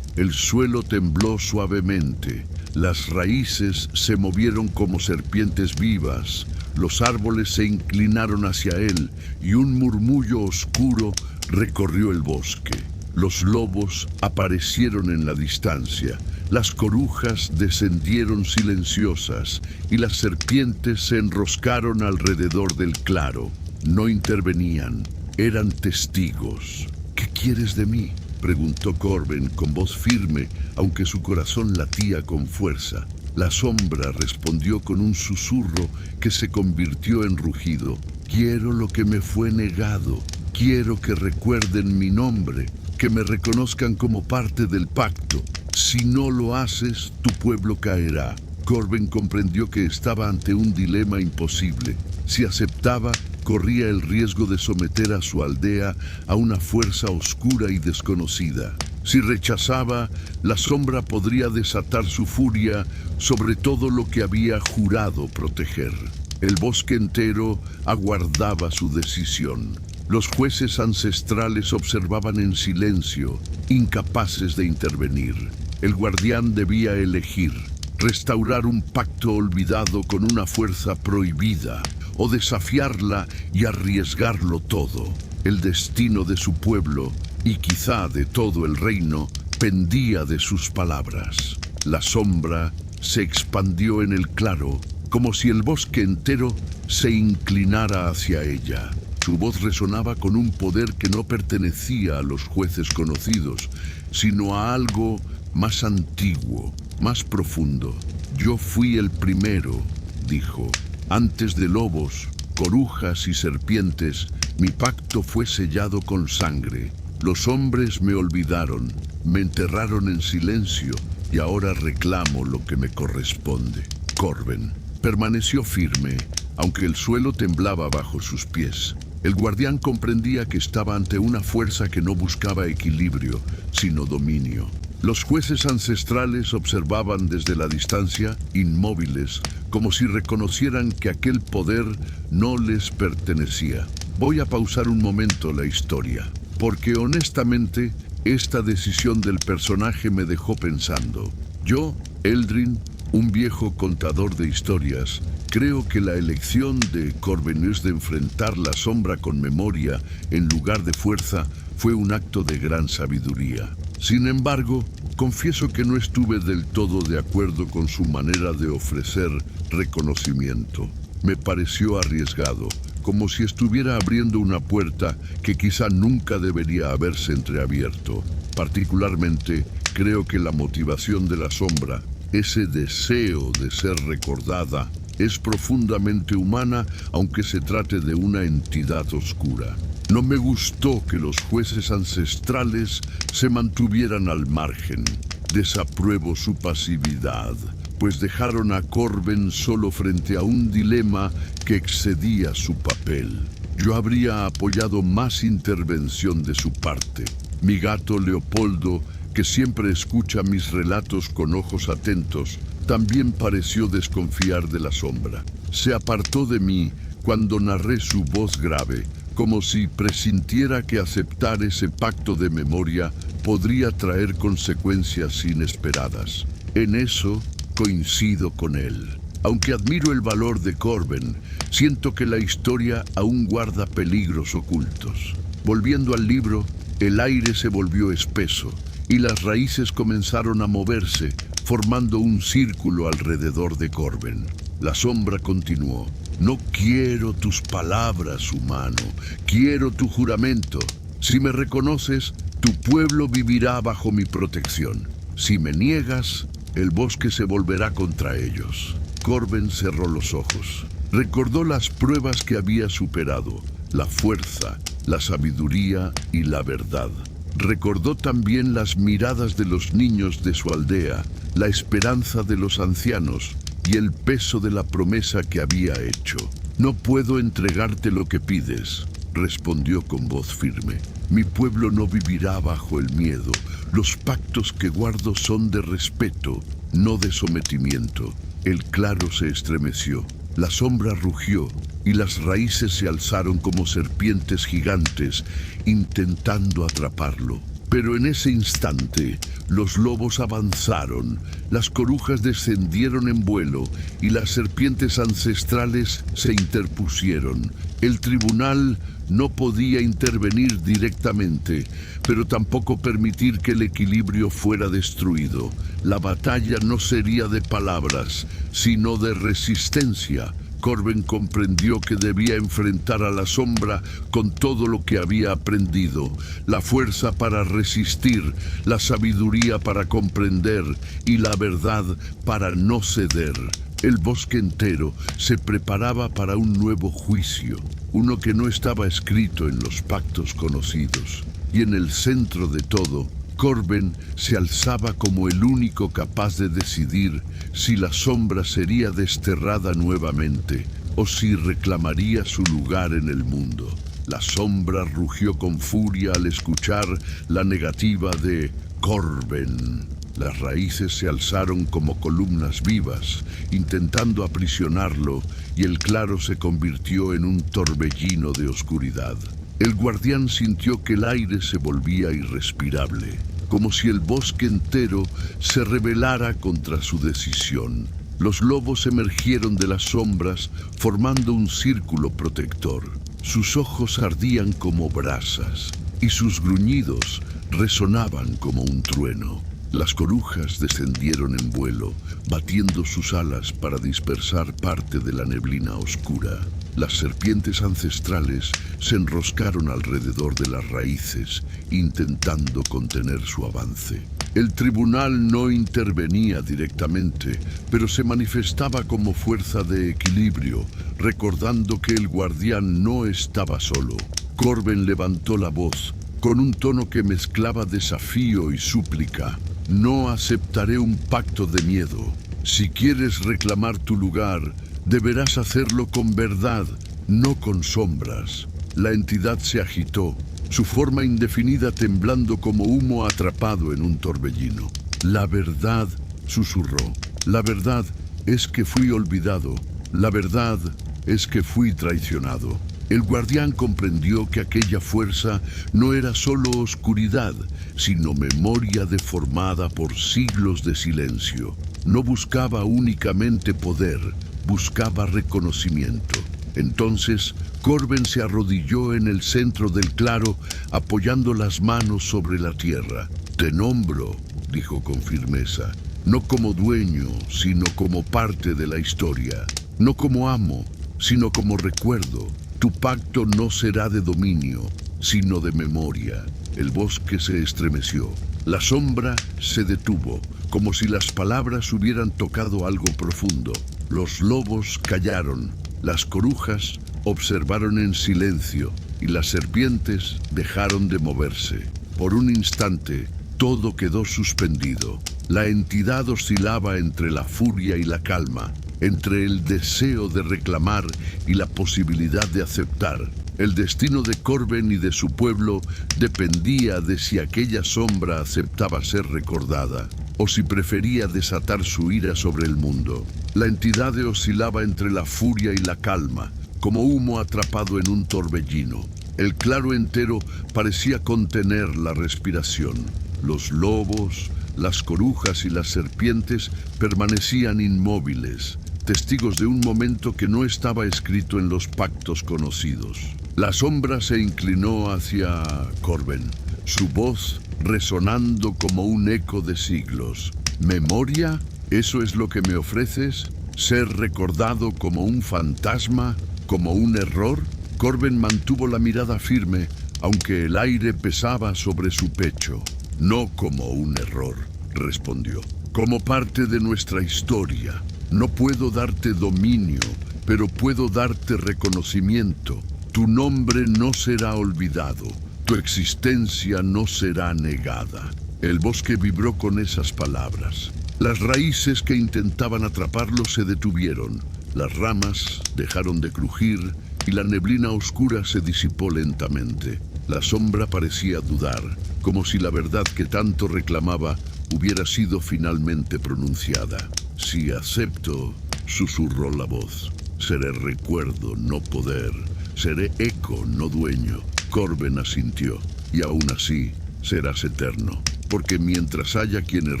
El suelo tembló suavemente, las raíces se movieron como serpientes vivas, los árboles se inclinaron hacia él y un murmullo oscuro recorrió el bosque. Los lobos aparecieron en la distancia, las corujas descendieron silenciosas y las serpientes se enroscaron alrededor del claro. No intervenían, eran testigos. ¿Qué quieres de mí?, preguntó Corben con voz firme, aunque su corazón latía con fuerza. La sombra respondió con un susurro que se convirtió en rugido. Quiero lo que me fue negado. Quiero que recuerden mi nombre, que me reconozcan como parte del pacto. Si no lo haces, tu pueblo caerá. Corben comprendió que estaba ante un dilema imposible. Si aceptaba, corría el riesgo de someter a su aldea a una fuerza oscura y desconocida. Si rechazaba, la sombra podría desatar su furia sobre todo lo que había jurado proteger. El bosque entero aguardaba su decisión. Los jueces ancestrales observaban en silencio, incapaces de intervenir. El guardián debía elegir: restaurar un pacto olvidado con una fuerza prohibida, o desafiarla y arriesgarlo todo. El destino de su pueblo, y quizá de todo el reino, pendía de sus palabras. La sombra se expandió en el claro, como si el bosque entero se inclinara hacia ella. Su voz resonaba con un poder que no pertenecía a los jueces conocidos, sino a algo más antiguo, más profundo. Yo fui el primero, dijo. Antes de lobos, corujas y serpientes, mi pacto fue sellado con sangre. Los hombres me olvidaron, me enterraron en silencio y ahora reclamo lo que me corresponde. Corben permaneció firme, aunque el suelo temblaba bajo sus pies. El guardián comprendía que estaba ante una fuerza que no buscaba equilibrio, sino dominio. Los jueces ancestrales observaban desde la distancia, inmóviles, como si reconocieran que aquel poder no les pertenecía. Voy a pausar un momento la historia, porque honestamente, esta decisión del personaje me dejó pensando. Yo, Eldrin, un viejo contador de historias, creo que la elección de Corben de enfrentar la sombra con memoria en lugar de fuerza fue un acto de gran sabiduría. Sin embargo, confieso que no estuve del todo de acuerdo con su manera de ofrecer reconocimiento. Me pareció arriesgado, como si estuviera abriendo una puerta que quizá nunca debería haberse entreabierto. Particularmente, creo que la motivación de la sombra, ese deseo de ser recordada, es profundamente humana, aunque se trate de una entidad oscura. No me gustó que los jueces ancestrales se mantuvieran al margen. Desapruebo su pasividad, pues dejaron a Corben solo frente a un dilema que excedía su papel. Yo habría apoyado más intervención de su parte. Mi gato Leopoldo, que siempre escucha mis relatos con ojos atentos, también pareció desconfiar de la sombra. Se apartó de mí cuando narré su voz grave, como si presintiera que aceptar ese pacto de memoria podría traer consecuencias inesperadas. En eso coincido con él. Aunque admiro el valor de Corben, siento que la historia aún guarda peligros ocultos. Volviendo al libro, el aire se volvió espeso y las raíces comenzaron a moverse, formando un círculo alrededor de Corben. La sombra continuó. No quiero tus palabras, humano. Quiero tu juramento. Si me reconoces, tu pueblo vivirá bajo mi protección. Si me niegas, el bosque se volverá contra ellos. Corben cerró los ojos. Recordó las pruebas que había superado, la fuerza, la sabiduría y la verdad. Recordó también las miradas de los niños de su aldea, la esperanza de los ancianos y el peso de la promesa que había hecho. No puedo entregarte lo que pides, respondió con voz firme. Mi pueblo no vivirá bajo el miedo. Los pactos que guardo son de respeto, no de sometimiento. El claro se estremeció, la sombra rugió y las raíces se alzaron como serpientes gigantes, intentando atraparlo. Pero en ese instante, los lobos avanzaron, las corujas descendieron en vuelo y las serpientes ancestrales se interpusieron. El tribunal no podía intervenir directamente, pero tampoco permitir que el equilibrio fuera destruido. La batalla no sería de palabras, sino de resistencia. Corben comprendió que debía enfrentar a la sombra con todo lo que había aprendido, la fuerza para resistir, la sabiduría para comprender y la verdad para no ceder. El bosque entero se preparaba para un nuevo juicio, uno que no estaba escrito en los pactos conocidos. Y en el centro de todo, Corben se alzaba como el único capaz de decidir si la sombra sería desterrada nuevamente o si reclamaría su lugar en el mundo. La sombra rugió con furia al escuchar la negativa de Corben. Las raíces se alzaron como columnas vivas, intentando aprisionarlo, y el claro se convirtió en un torbellino de oscuridad. El guardián sintió que el aire se volvía irrespirable, como si el bosque entero se rebelara contra su decisión. Los lobos emergieron de las sombras, formando un círculo protector. Sus ojos ardían como brasas, y sus gruñidos resonaban como un trueno. Las corujas descendieron en vuelo, batiendo sus alas para dispersar parte de la neblina oscura. Las serpientes ancestrales se enroscaron alrededor de las raíces, intentando contener su avance. El tribunal no intervenía directamente, pero se manifestaba como fuerza de equilibrio, recordando que el guardián no estaba solo. Corben levantó la voz, con un tono que mezclaba desafío y súplica. No aceptaré un pacto de miedo. Si quieres reclamar tu lugar, deberás hacerlo con verdad, no con sombras. La entidad se agitó, su forma indefinida temblando como humo atrapado en un torbellino. La verdad, susurró. La verdad es que fui olvidado. La verdad es que fui traicionado. El guardián comprendió que aquella fuerza no era solo oscuridad, sino memoria deformada por siglos de silencio. No buscaba únicamente poder, buscaba reconocimiento. Entonces, Corben se arrodilló en el centro del claro, apoyando las manos sobre la tierra. «Te nombro», dijo con firmeza, «no como dueño, sino como parte de la historia. No como amo, sino como recuerdo. Tu pacto no será de dominio, sino de memoria». El bosque se estremeció. La sombra se detuvo, como si las palabras hubieran tocado algo profundo. Los lobos callaron, las corujas observaron en silencio y las serpientes dejaron de moverse. Por un instante, todo quedó suspendido. La entidad oscilaba entre la furia y la calma, entre el deseo de reclamar y la posibilidad de aceptar. El destino de Corben y de su pueblo dependía de si aquella sombra aceptaba ser recordada o si prefería desatar su ira sobre el mundo. La entidad oscilaba entre la furia y la calma, como humo atrapado en un torbellino. El claro entero parecía contener la respiración. Los lobos, las corujas y las serpientes permanecían inmóviles, testigos de un momento que no estaba escrito en los pactos conocidos. La sombra se inclinó hacia Corben, su voz resonando como un eco de siglos. ¿Memoria? ¿Eso es lo que me ofreces? ¿Ser recordado como un fantasma? ¿Como un error? Corben mantuvo la mirada firme, aunque el aire pesaba sobre su pecho. «No como un error», respondió. «Como parte de nuestra historia. No puedo darte dominio, pero puedo darte reconocimiento. Tu nombre no será olvidado. Tu existencia no será negada». El bosque vibró con esas palabras. Las raíces que intentaban atraparlo se detuvieron. Las ramas dejaron de crujir y la neblina oscura se disipó lentamente. La sombra parecía dudar, como si la verdad que tanto reclamaba hubiera sido finalmente pronunciada. «Si acepto», susurró la voz. «Seré recuerdo, no poder. Seré eco, no dueño». Corben asintió. «Y aún así, serás eterno, porque mientras haya quienes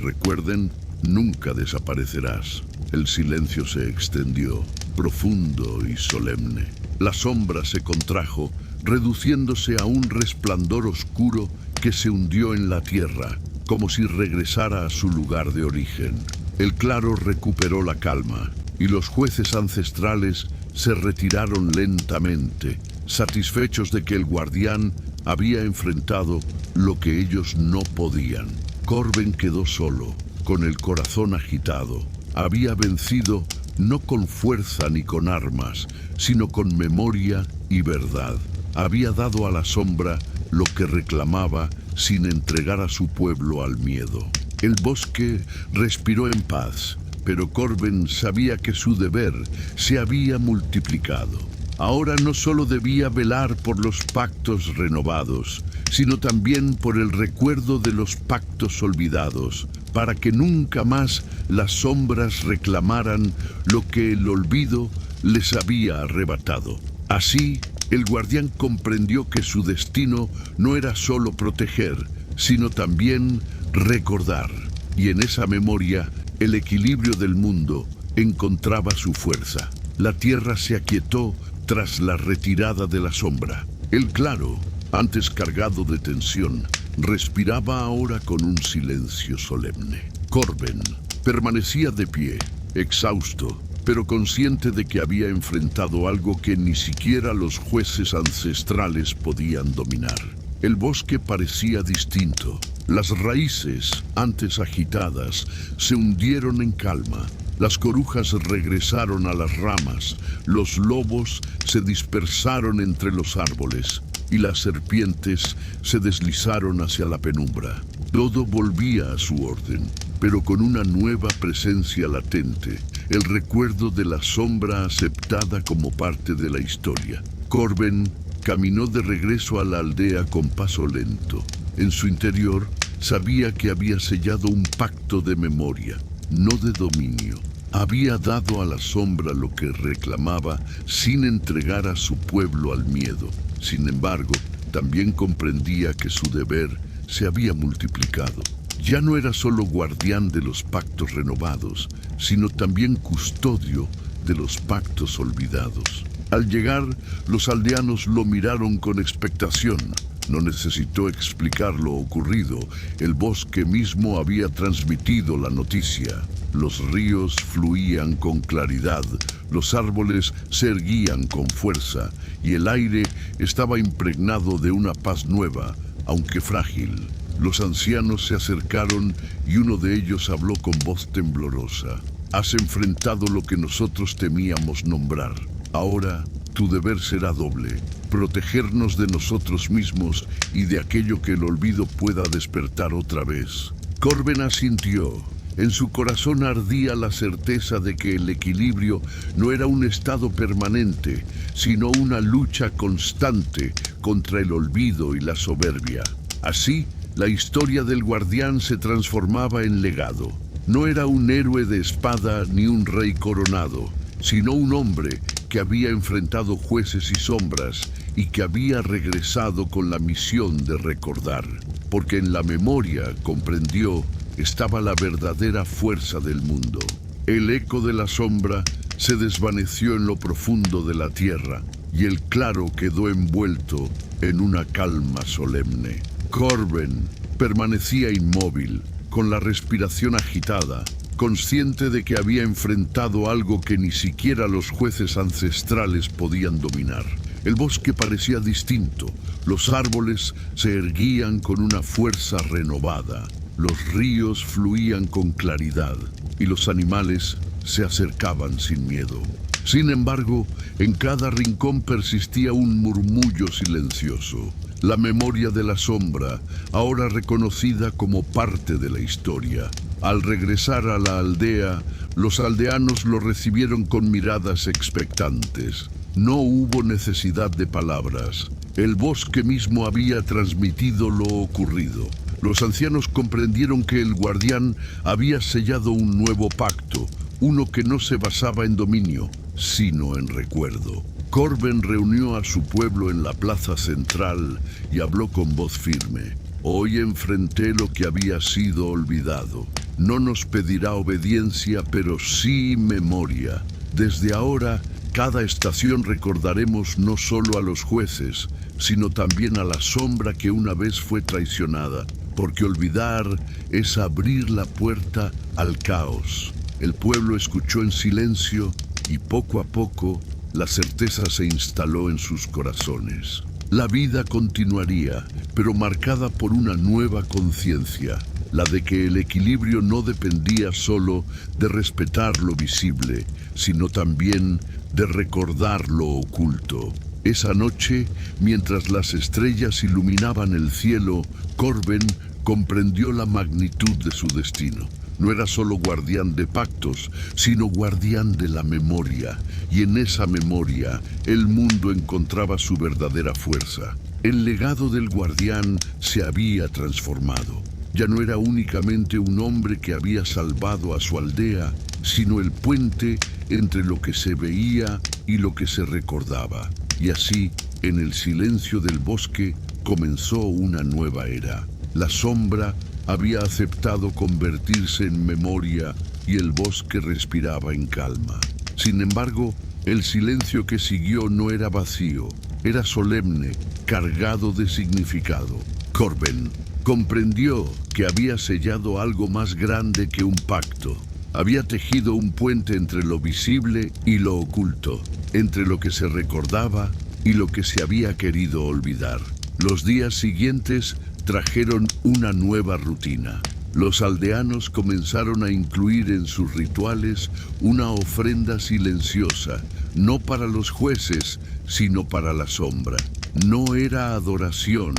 recuerden, nunca desaparecerás». El silencio se extendió, profundo y solemne. La sombra se contrajo, reduciéndose a un resplandor oscuro que se hundió en la tierra, como si regresara a su lugar de origen. El claro recuperó la calma, y los jueces ancestrales se retiraron lentamente, satisfechos de que el guardián había enfrentado lo que ellos no podían. Corben quedó solo, con el corazón agitado. Había vencido no con fuerza ni con armas, sino con memoria y verdad. Había dado a la sombra lo que reclamaba sin entregar a su pueblo al miedo. El bosque respiró en paz, pero Corben sabía que su deber se había multiplicado. Ahora no solo debía velar por los pactos renovados, sino también por el recuerdo de los pactos olvidados, para que nunca más las sombras reclamaran lo que el olvido les había arrebatado. Así, el guardián comprendió que su destino no era solo proteger, sino también recordar. Y en esa memoria, el equilibrio del mundo encontraba su fuerza. La tierra se aquietó tras la retirada de la sombra. El claro, antes cargado de tensión, respiraba ahora con un silencio solemne. Corben permanecía de pie, exhausto, pero consciente de que había enfrentado algo que ni siquiera los jueces ancestrales podían dominar. El bosque parecía distinto. Las raíces, antes agitadas, se hundieron en calma. Las corujas regresaron a las ramas, los lobos se dispersaron entre los árboles y las serpientes se deslizaron hacia la penumbra. Todo volvía a su orden, pero con una nueva presencia latente, el recuerdo de la sombra aceptada como parte de la historia. Corben caminó de regreso a la aldea con paso lento. En su interior sabía que había sellado un pacto de memoria, no de dominio. había dado a la sombra lo que reclamaba sin entregar a su pueblo al miedo. Sin embargo, también comprendía que su deber se había multiplicado. Ya no era solo guardián de los pactos renovados, sino también custodio de los pactos olvidados. Al llegar, los aldeanos lo miraron con expectación. No necesitó explicar lo ocurrido. El bosque mismo había transmitido la noticia. Los ríos fluían con claridad, los árboles se erguían con fuerza y el aire estaba impregnado de una paz nueva, aunque frágil. Los ancianos se acercaron y uno de ellos habló con voz temblorosa. Has enfrentado lo que nosotros temíamos nombrar. Ahora tu deber será doble: protegernos de nosotros mismos y de aquello que el olvido pueda despertar otra vez. Corben asintió. En su corazón ardía la certeza de que el equilibrio no era un estado permanente, sino una lucha constante contra el olvido y la soberbia. Así, la historia del guardián se transformaba en legado. No era un héroe de espada ni un rey coronado, sino un hombre que había enfrentado jueces y sombras y que había regresado con la misión de recordar. Porque en la memoria, comprendió, estaba la verdadera fuerza del mundo. El eco de la sombra se desvaneció en lo profundo de la tierra y el claro quedó envuelto en una calma solemne. Corben permanecía inmóvil, con la respiración agitada, consciente de que había enfrentado algo que ni siquiera los jueces ancestrales podían dominar. El bosque parecía distinto, los árboles se erguían con una fuerza renovada, los ríos fluían con claridad y los animales se acercaban sin miedo. Sin embargo, en cada rincón persistía un murmullo silencioso. La memoria de la sombra, ahora reconocida como parte de la historia. Al regresar a la aldea, los aldeanos lo recibieron con miradas expectantes. No hubo necesidad de palabras. El bosque mismo había transmitido lo ocurrido. Los ancianos comprendieron que el guardián había sellado un nuevo pacto, uno que no se basaba en dominio, sino en recuerdo. Corben reunió a su pueblo en la plaza central y habló con voz firme. Hoy enfrenté lo que había sido olvidado. No nos pedirá obediencia, pero sí memoria. Desde ahora, cada estación recordaremos no solo a los jueces, sino también a la sombra que una vez fue traicionada, porque olvidar es abrir la puerta al caos. El pueblo escuchó en silencio y poco a poco la certeza se instaló en sus corazones. La vida continuaría, pero marcada por una nueva conciencia, la de que el equilibrio no dependía solo de respetar lo visible, sino también de recordar lo oculto. Esa noche, mientras las estrellas iluminaban el cielo, Corben comprendió la magnitud de su destino. No era solo guardián de pactos, sino guardián de la memoria, y en esa memoria el mundo encontraba su verdadera fuerza. El legado del guardián se había transformado. Ya no era únicamente un hombre que había salvado a su aldea, sino el puente entre lo que se veía y lo que se recordaba. Y así, en el silencio del bosque, comenzó una nueva era. La sombra había aceptado convertirse en memoria y el bosque respiraba en calma. Sin embargo, el silencio que siguió no era vacío, era solemne, cargado de significado. Corben comprendió que había sellado algo más grande que un pacto. Había tejido un puente entre lo visible y lo oculto, entre lo que se recordaba y lo que se había querido olvidar. Los días siguientes trajeron una nueva rutina. Los aldeanos comenzaron a incluir en sus rituales una ofrenda silenciosa, no para los jueces, sino para la sombra. No era adoración,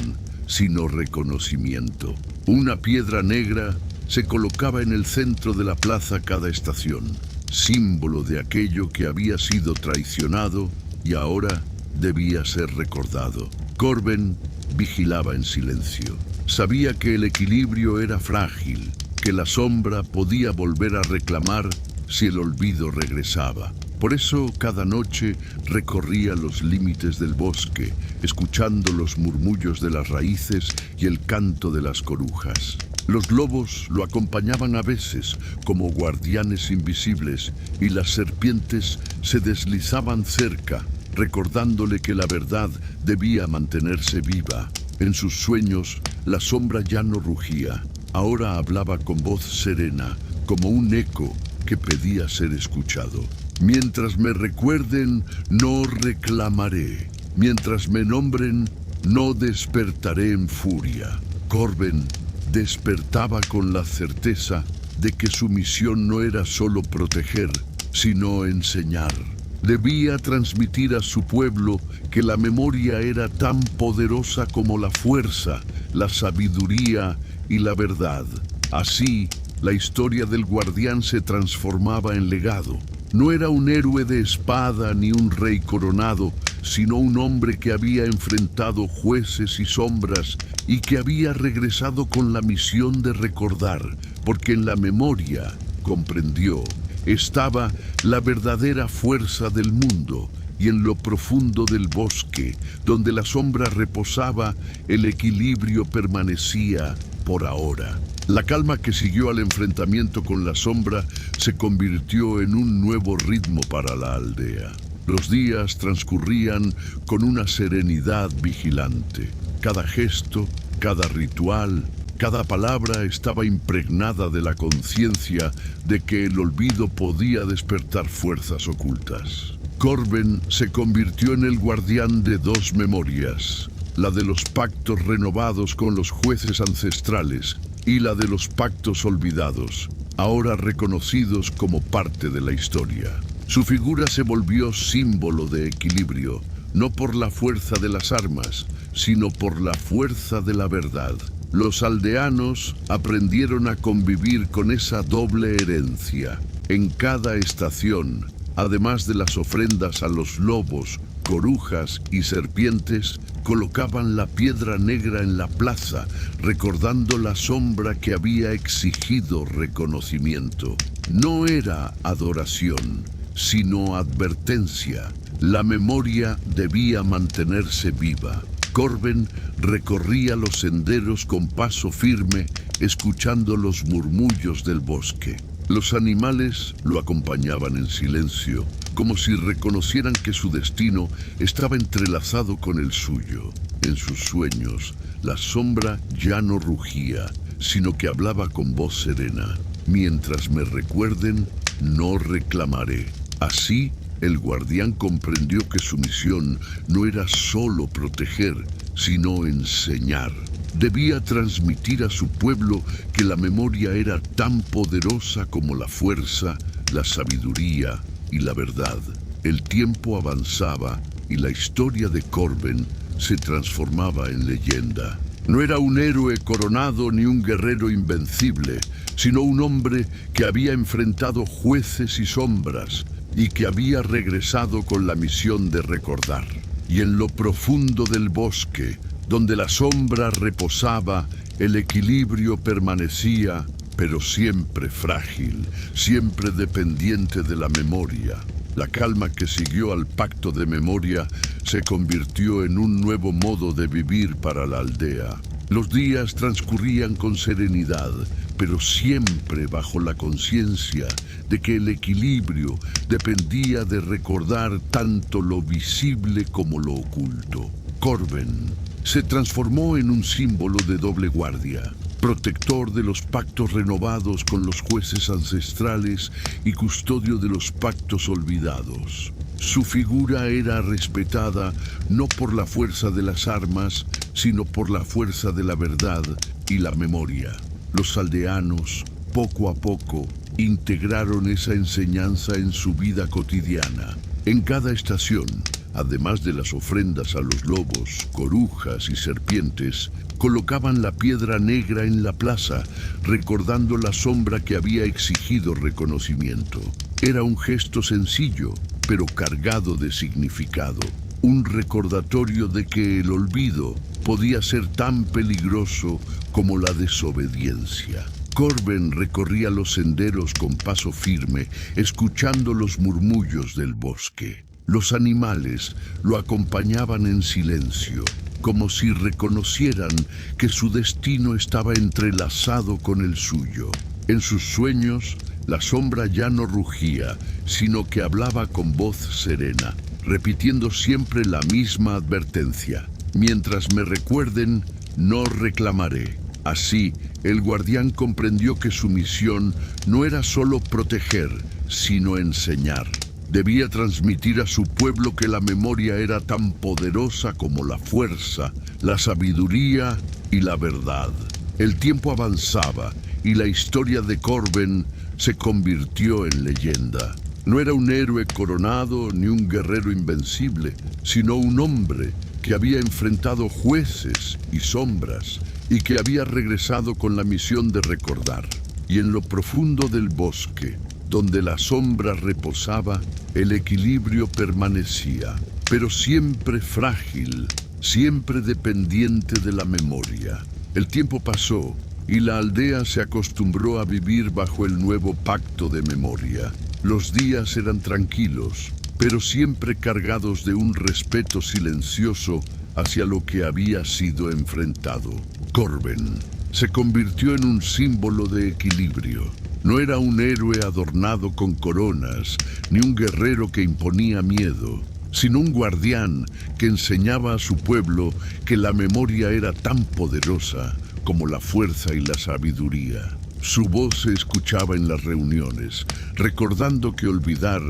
sino reconocimiento. Una piedra negra se colocaba en el centro de la plaza cada estación, símbolo de aquello que había sido traicionado y ahora debía ser recordado. Corben vigilaba en silencio. Sabía que el equilibrio era frágil, que la sombra podía volver a reclamar si el olvido regresaba. Por eso cada noche recorría los límites del bosque, escuchando los murmullos de las raíces y el canto de las corujas. Los lobos lo acompañaban a veces como guardianes invisibles y las serpientes se deslizaban cerca, recordándole que la verdad debía mantenerse viva. En sus sueños, la sombra ya no rugía. Ahora hablaba con voz serena, como un eco que pedía ser escuchado. Mientras me recuerden, no reclamaré. Mientras me nombren, no despertaré en furia. Corben despertaba con la certeza de que su misión no era solo proteger, sino enseñar. Debía transmitir a su pueblo que la memoria era tan poderosa como la fuerza, la sabiduría y la verdad. Así, la historia del guardián se transformaba en legado. No era un héroe de espada ni un rey coronado, sino un hombre que había enfrentado jueces y sombras y que había regresado con la misión de recordar, porque en la memoria, comprendió, estaba la verdadera fuerza del mundo, y en lo profundo del bosque, donde la sombra reposaba, el equilibrio permanecía por ahora. La calma que siguió al enfrentamiento con la sombra se convirtió en un nuevo ritmo para la aldea. Los días transcurrían con una serenidad vigilante. Cada gesto, cada ritual, cada palabra estaba impregnada de la conciencia de que el olvido podía despertar fuerzas ocultas. Corben se convirtió en el guardián de dos memorias, la de los pactos renovados con los jueces ancestrales y la de los pactos olvidados, ahora reconocidos como parte de la historia. Su figura se volvió símbolo de equilibrio, no por la fuerza de las armas, sino por la fuerza de la verdad. Los aldeanos aprendieron a convivir con esa doble herencia. En cada estación, además de las ofrendas a los lobos, corujas y serpientes, colocaban la piedra negra en la plaza, recordando la sombra que había exigido reconocimiento. No era adoración, sino advertencia. La memoria debía mantenerse viva. Corben recorría los senderos con paso firme, escuchando los murmullos del bosque. Los animales lo acompañaban en silencio, como si reconocieran que su destino estaba entrelazado con el suyo. En sus sueños, la sombra ya no rugía, sino que hablaba con voz serena. Mientras me recuerden, no reclamaré. Así, el guardián comprendió que su misión no era solo proteger, sino enseñar. Debía transmitir a su pueblo que la memoria era tan poderosa como la fuerza, la sabiduría y la verdad. El tiempo avanzaba y la historia de Corben se transformaba en leyenda. No era un héroe coronado ni un guerrero invencible, sino un hombre que había enfrentado jueces y sombras y que había regresado con la misión de recordar. Y en lo profundo del bosque, donde la sombra reposaba, el equilibrio permanecía, pero siempre frágil, siempre dependiente de la memoria. La calma que siguió al pacto de memoria se convirtió en un nuevo modo de vivir para la aldea. Los días transcurrían con serenidad, pero siempre bajo la conciencia de que el equilibrio dependía de recordar tanto lo visible como lo oculto. Corben se transformó en un símbolo de doble guardia, protector de los pactos renovados con los jueces ancestrales y custodio de los pactos olvidados. Su figura era respetada no por la fuerza de las armas, sino por la fuerza de la verdad y la memoria. Los aldeanos, poco a poco, integraron esa enseñanza en su vida cotidiana. En cada estación, además de las ofrendas a los lobos, corujas y serpientes, colocaban la piedra negra en la plaza, recordando la sombra que había exigido reconocimiento. Era un gesto sencillo, pero cargado de significado. Un recordatorio de que el olvido podía ser tan peligroso como la desobediencia. Corben recorría los senderos con paso firme, escuchando los murmullos del bosque. Los animales lo acompañaban en silencio, como si reconocieran que su destino estaba entrelazado con el suyo. En sus sueños, la sombra ya no rugía, sino que hablaba con voz serena, repitiendo siempre la misma advertencia: mientras me recuerden, no reclamaré. Así, el guardián comprendió que su misión no era solo proteger, sino enseñar. Debía transmitir a su pueblo que la memoria era tan poderosa como la fuerza, la sabiduría y la verdad. El tiempo avanzaba y la historia de Corben se convirtió en leyenda. No era un héroe coronado ni un guerrero invencible, sino un hombre que había enfrentado jueces y sombras y que había regresado con la misión de recordar. Y en lo profundo del bosque, donde la sombra reposaba, el equilibrio permanecía, pero siempre frágil, siempre dependiente de la memoria. El tiempo pasó y la aldea se acostumbró a vivir bajo el nuevo pacto de memoria. Los días eran tranquilos, pero siempre cargados de un respeto silencioso hacia lo que había sido enfrentado. Corben se convirtió en un símbolo de equilibrio. No era un héroe adornado con coronas, ni un guerrero que imponía miedo, sino un guardián que enseñaba a su pueblo que la memoria era tan poderosa como la fuerza y la sabiduría. Su voz se escuchaba en las reuniones, recordando que olvidar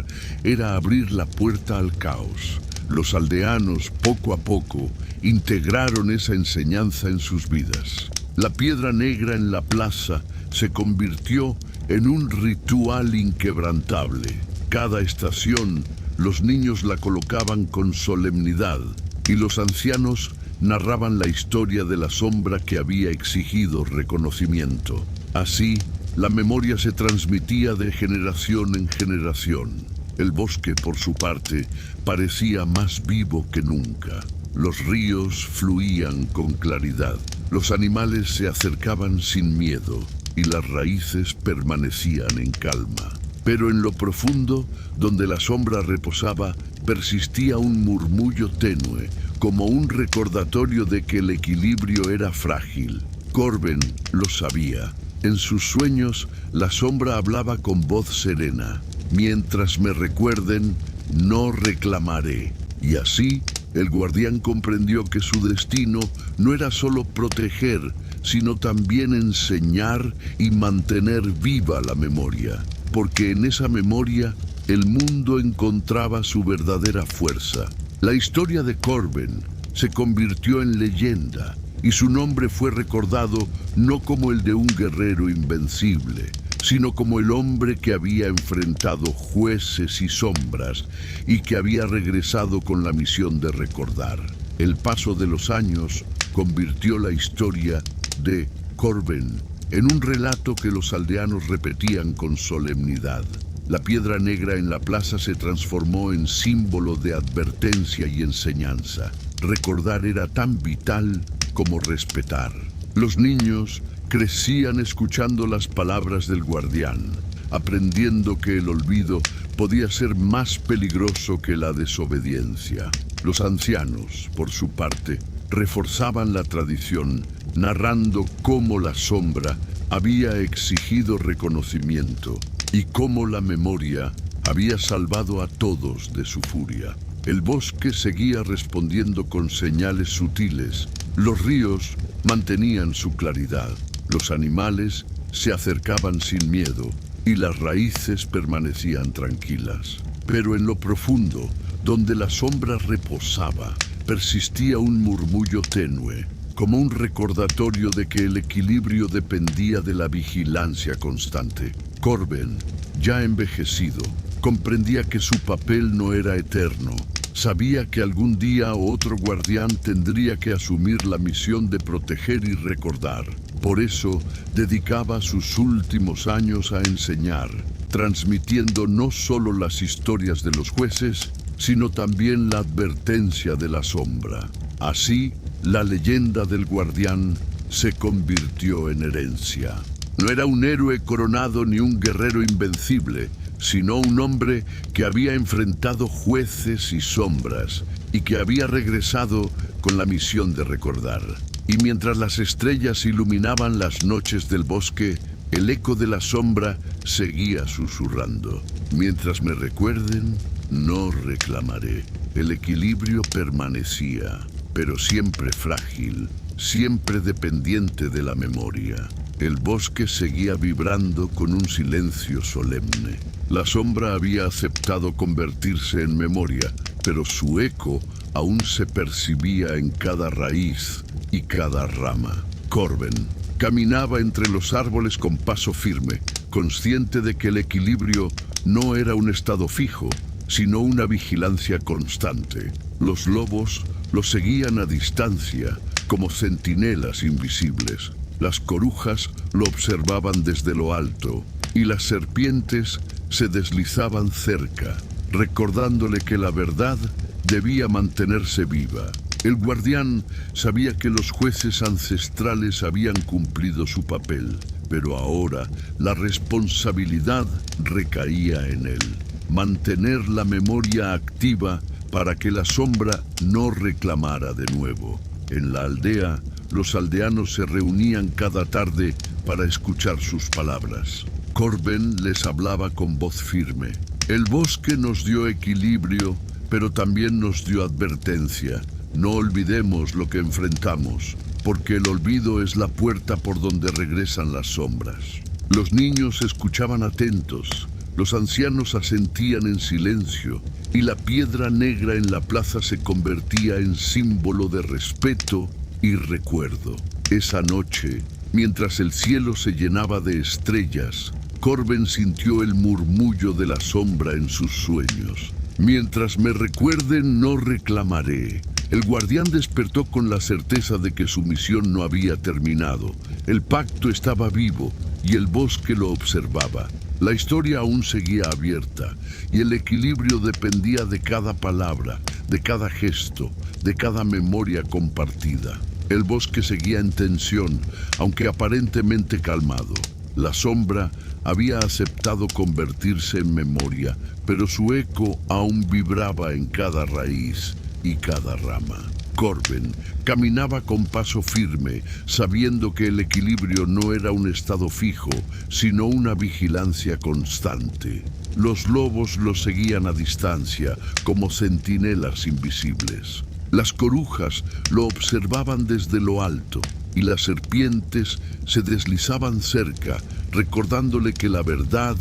era abrir la puerta al caos. Los aldeanos, poco a poco, integraron esa enseñanza en sus vidas. La piedra negra en la plaza se convirtió en un ritual inquebrantable. Cada estación, los niños la colocaban con solemnidad y los ancianos narraban la historia de la sombra que había exigido reconocimiento. Así, la memoria se transmitía de generación en generación. El bosque, por su parte, parecía más vivo que nunca. Los ríos fluían con claridad, los animales se acercaban sin miedo y las raíces permanecían en calma. Pero en lo profundo, donde la sombra reposaba, persistía un murmullo tenue, como un recordatorio de que el equilibrio era frágil. Corben lo sabía. En sus sueños, la sombra hablaba con voz serena: mientras me recuerden, no reclamaré. Y así, el guardián comprendió que su destino no era solo proteger, sino también enseñar y mantener viva la memoria, porque en esa memoria el mundo encontraba su verdadera fuerza. La historia de Corben se convirtió en leyenda y su nombre fue recordado no como el de un guerrero invencible, sino como el hombre que había enfrentado jueces y sombras y que había regresado con la misión de recordar. El paso de los años convirtió la historia de Corben en un relato que los aldeanos repetían con solemnidad. La piedra negra en la plaza se transformó en símbolo de advertencia y enseñanza. Recordar era tan vital como respetar. Los niños crecían escuchando las palabras del guardián, aprendiendo que el olvido podía ser más peligroso que la desobediencia. Los ancianos, por su parte, reforzaban la tradición, narrando cómo la sombra había exigido reconocimiento y cómo la memoria había salvado a todos de su furia. El bosque seguía respondiendo con señales sutiles. Los ríos mantenían su claridad. Los animales se acercaban sin miedo y las raíces permanecían tranquilas. Pero en lo profundo, donde la sombra reposaba, persistía un murmullo tenue, como un recordatorio de que el equilibrio dependía de la vigilancia constante. Corben, ya envejecido, comprendía que su papel no era eterno. Sabía que algún día otro guardián tendría que asumir la misión de proteger y recordar. Por eso, dedicaba sus últimos años a enseñar, transmitiendo no solo las historias de los jueces, sino también la advertencia de la sombra. Así, la leyenda del guardián se convirtió en herencia. No era un héroe coronado ni un guerrero invencible, sino un hombre que había enfrentado jueces y sombras y que había regresado con la misión de recordar. Y mientras las estrellas iluminaban las noches del bosque, el eco de la sombra seguía susurrando. Mientras me recuerden, no reclamaré. El equilibrio permanecía, pero siempre frágil, siempre dependiente de la memoria. El bosque seguía vibrando con un silencio solemne. La sombra había aceptado convertirse en memoria, pero su eco aún se percibía en cada raíz y cada rama. Corben caminaba entre los árboles con paso firme, consciente de que el equilibrio no era un estado fijo, sino una vigilancia constante. Los lobos lo seguían a distancia, como centinelas invisibles. Las corujas lo observaban desde lo alto, y las serpientes se deslizaban cerca, recordándole que la verdad debía mantenerse viva. El guardián sabía que los jueces ancestrales habían cumplido su papel, pero ahora la responsabilidad recaía en él. Mantener la memoria activa para que la sombra no reclamara de nuevo. En la aldea, los aldeanos se reunían cada tarde para escuchar sus palabras. Corben les hablaba con voz firme. El bosque nos dio equilibrio, pero también nos dio advertencia. No olvidemos lo que enfrentamos, porque el olvido es la puerta por donde regresan las sombras. Los niños escuchaban atentos, los ancianos asentían en silencio, y la piedra negra en la plaza se convertía en símbolo de respeto y recuerdo. Esa noche, mientras el cielo se llenaba de estrellas, Corben sintió el murmullo de la sombra en sus sueños. Mientras me recuerden, no reclamaré. El guardián despertó con la certeza de que su misión no había terminado. El pacto estaba vivo y el bosque lo observaba. La historia aún seguía abierta y el equilibrio dependía de cada palabra, de cada gesto, de cada memoria compartida. El bosque seguía en tensión, aunque aparentemente calmado. La sombra había aceptado convertirse en memoria, pero su eco aún vibraba en cada raíz y cada rama. Corben caminaba con paso firme, sabiendo que el equilibrio no era un estado fijo, sino una vigilancia constante. Los lobos lo seguían a distancia, como centinelas invisibles. Las corujas lo observaban desde lo alto, y las serpientes se deslizaban cerca, recordándole que la verdad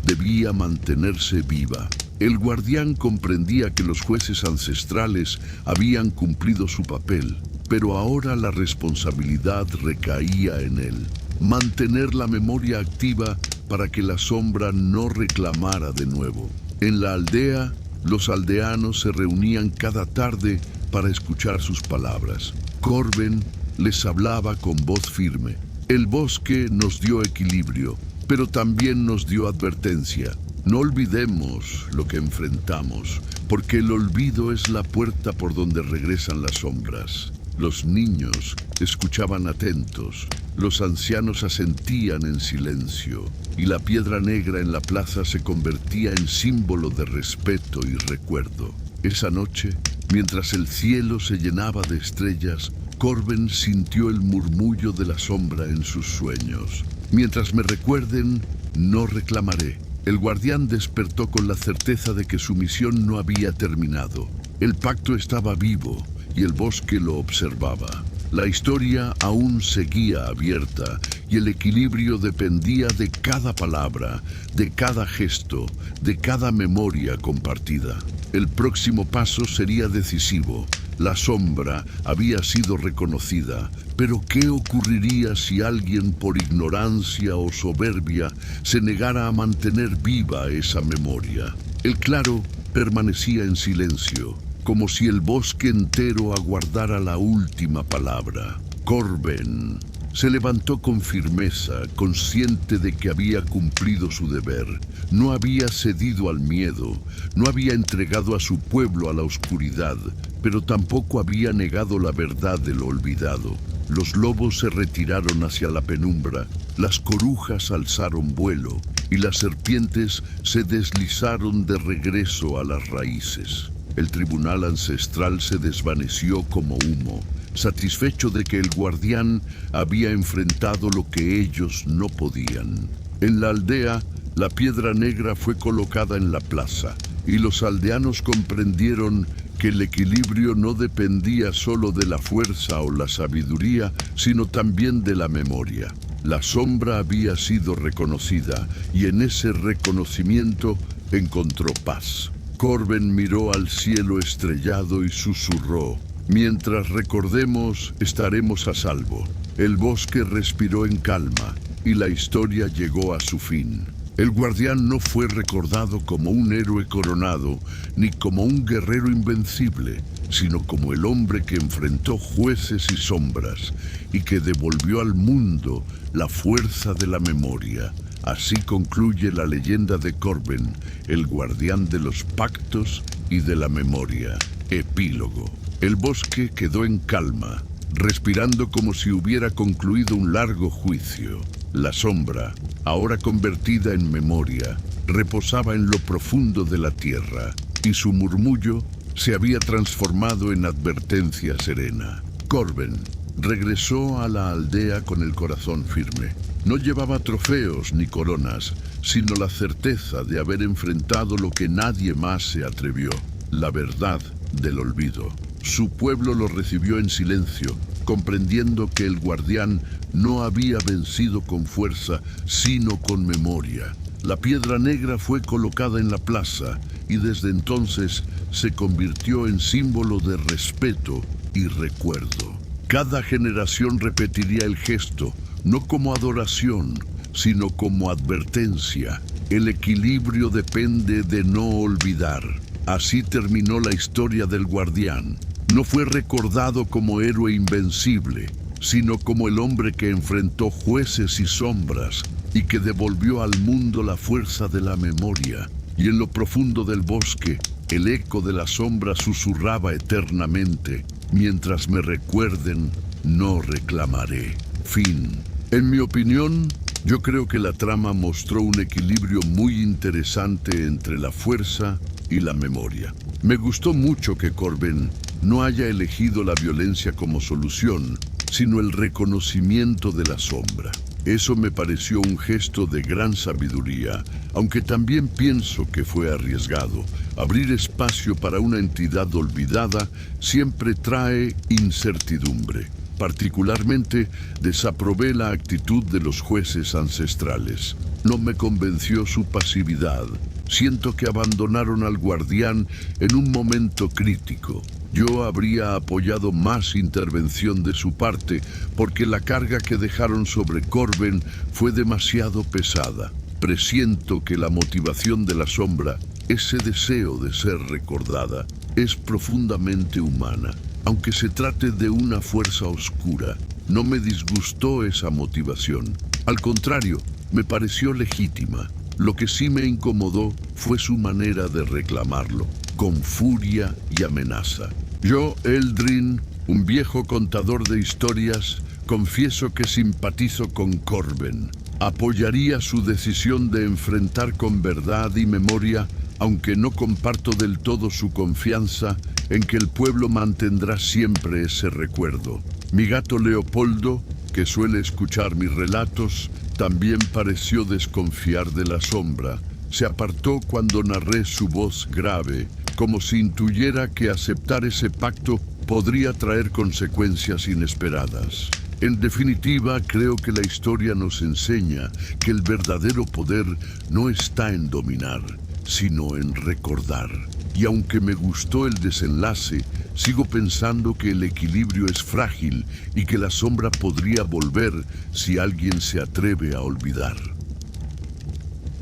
debía mantenerse viva. El guardián comprendía que los jueces ancestrales habían cumplido su papel, pero ahora la responsabilidad recaía en él. Mantener la memoria activa para que la sombra no reclamara de nuevo. En la aldea, los aldeanos se reunían cada tarde para escuchar sus palabras. Corben les hablaba con voz firme. El bosque nos dio equilibrio, pero también nos dio advertencia. No olvidemos lo que enfrentamos, porque el olvido es la puerta por donde regresan las sombras. Los niños escuchaban atentos, los ancianos asentían en silencio, y la piedra negra en la plaza se convertía en símbolo de respeto y recuerdo. Esa noche, mientras el cielo se llenaba de estrellas, Corben sintió el murmullo de la sombra en sus sueños. Mientras me recuerden, no reclamaré. El guardián despertó con la certeza de que su misión no había terminado. El pacto estaba vivo y el bosque lo observaba. La historia aún seguía abierta y el equilibrio dependía de cada palabra, de cada gesto, de cada memoria compartida. El próximo paso sería decisivo. La sombra había sido reconocida, pero ¿qué ocurriría si alguien por ignorancia o soberbia se negara a mantener viva esa memoria? El claro permanecía en silencio, como si el bosque entero aguardara la última palabra. Corben se levantó con firmeza, consciente de que había cumplido su deber. No había cedido al miedo, no había entregado a su pueblo a la oscuridad, pero tampoco había negado la verdad de lo olvidado. Los lobos se retiraron hacia la penumbra, las corujas alzaron vuelo y las serpientes se deslizaron de regreso a las raíces. El tribunal ancestral se desvaneció como humo, satisfecho de que el guardián había enfrentado lo que ellos no podían. En la aldea, la piedra negra fue colocada en la plaza, y los aldeanos comprendieron que el equilibrio no dependía solo de la fuerza o la sabiduría, sino también de la memoria. La sombra había sido reconocida, y en ese reconocimiento encontró paz. Corben miró al cielo estrellado y susurró: «Mientras recordemos, estaremos a salvo». El bosque respiró en calma, y la historia llegó a su fin. El guardián no fue recordado como un héroe coronado, ni como un guerrero invencible, sino como el hombre que enfrentó jueces y sombras, y que devolvió al mundo la fuerza de la memoria. Así concluye la leyenda de Corben, el guardián de los pactos y de la memoria. Epílogo. El bosque quedó en calma, respirando como si hubiera concluido un largo juicio. La sombra, ahora convertida en memoria, reposaba en lo profundo de la tierra, y su murmullo se había transformado en advertencia serena. Corben regresó a la aldea con el corazón firme. No llevaba trofeos ni coronas, sino la certeza de haber enfrentado lo que nadie más se atrevió: la verdad del olvido. Su pueblo lo recibió en silencio, comprendiendo que el guardián no había vencido con fuerza, sino con memoria. La piedra negra fue colocada en la plaza, y desde entonces se convirtió en símbolo de respeto y recuerdo. Cada generación repetiría el gesto, no como adoración, sino como advertencia. El equilibrio depende de no olvidar. Así terminó la historia del guardián. No fue recordado como héroe invencible, sino como el hombre que enfrentó jueces y sombras y que devolvió al mundo la fuerza de la memoria. Y en lo profundo del bosque, el eco de la sombra susurraba eternamente: «Mientras me recuerden, no reclamaré». Fin. En mi opinión, yo creo que la trama mostró un equilibrio muy interesante entre la fuerza y la memoria. Me gustó mucho que Corben no haya elegido la violencia como solución, sino el reconocimiento de la sombra. Eso me pareció un gesto de gran sabiduría, aunque también pienso que fue arriesgado. Abrir espacio para una entidad olvidada siempre trae incertidumbre. Particularmente, desaprobé la actitud de los jueces ancestrales. No me convenció su pasividad. Siento que abandonaron al guardián en un momento crítico. Yo habría apoyado más intervención de su parte, porque la carga que dejaron sobre Corben fue demasiado pesada. Presiento que la motivación de la sombra, ese deseo de ser recordada, es profundamente humana. Aunque se trate de una fuerza oscura, no me disgustó esa motivación. Al contrario, me pareció legítima. Lo que sí me incomodó fue su manera de reclamarlo, con furia y amenaza. Yo, Eldrin, un viejo contador de historias, confieso que simpatizo con Corben. Apoyaría su decisión de enfrentar con verdad y memoria, aunque no comparto del todo su confianza en que el pueblo mantendrá siempre ese recuerdo. Mi gato Leopoldo, que suele escuchar mis relatos, también pareció desconfiar de la sombra. Se apartó cuando narré su voz grave, como si intuyera que aceptar ese pacto podría traer consecuencias inesperadas. En definitiva, creo que la historia nos enseña que el verdadero poder no está en dominar, sino en recordar. Y aunque me gustó el desenlace, sigo pensando que el equilibrio es frágil y que la sombra podría volver si alguien se atreve a olvidar.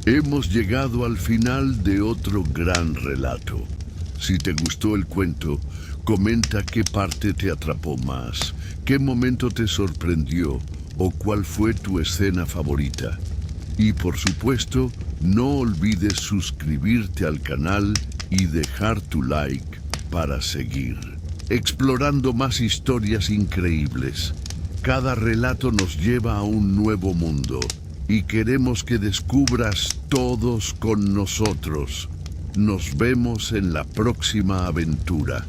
Hemos llegado al final de otro gran relato. Si te gustó el cuento, comenta qué parte te atrapó más, qué momento te sorprendió o cuál fue tu escena favorita. Y por supuesto, no olvides suscribirte al canal y dejar tu like para seguir explorando más historias increíbles. Cada relato nos lleva a un nuevo mundo y queremos que descubras todos con nosotros. Nos vemos en la próxima aventura.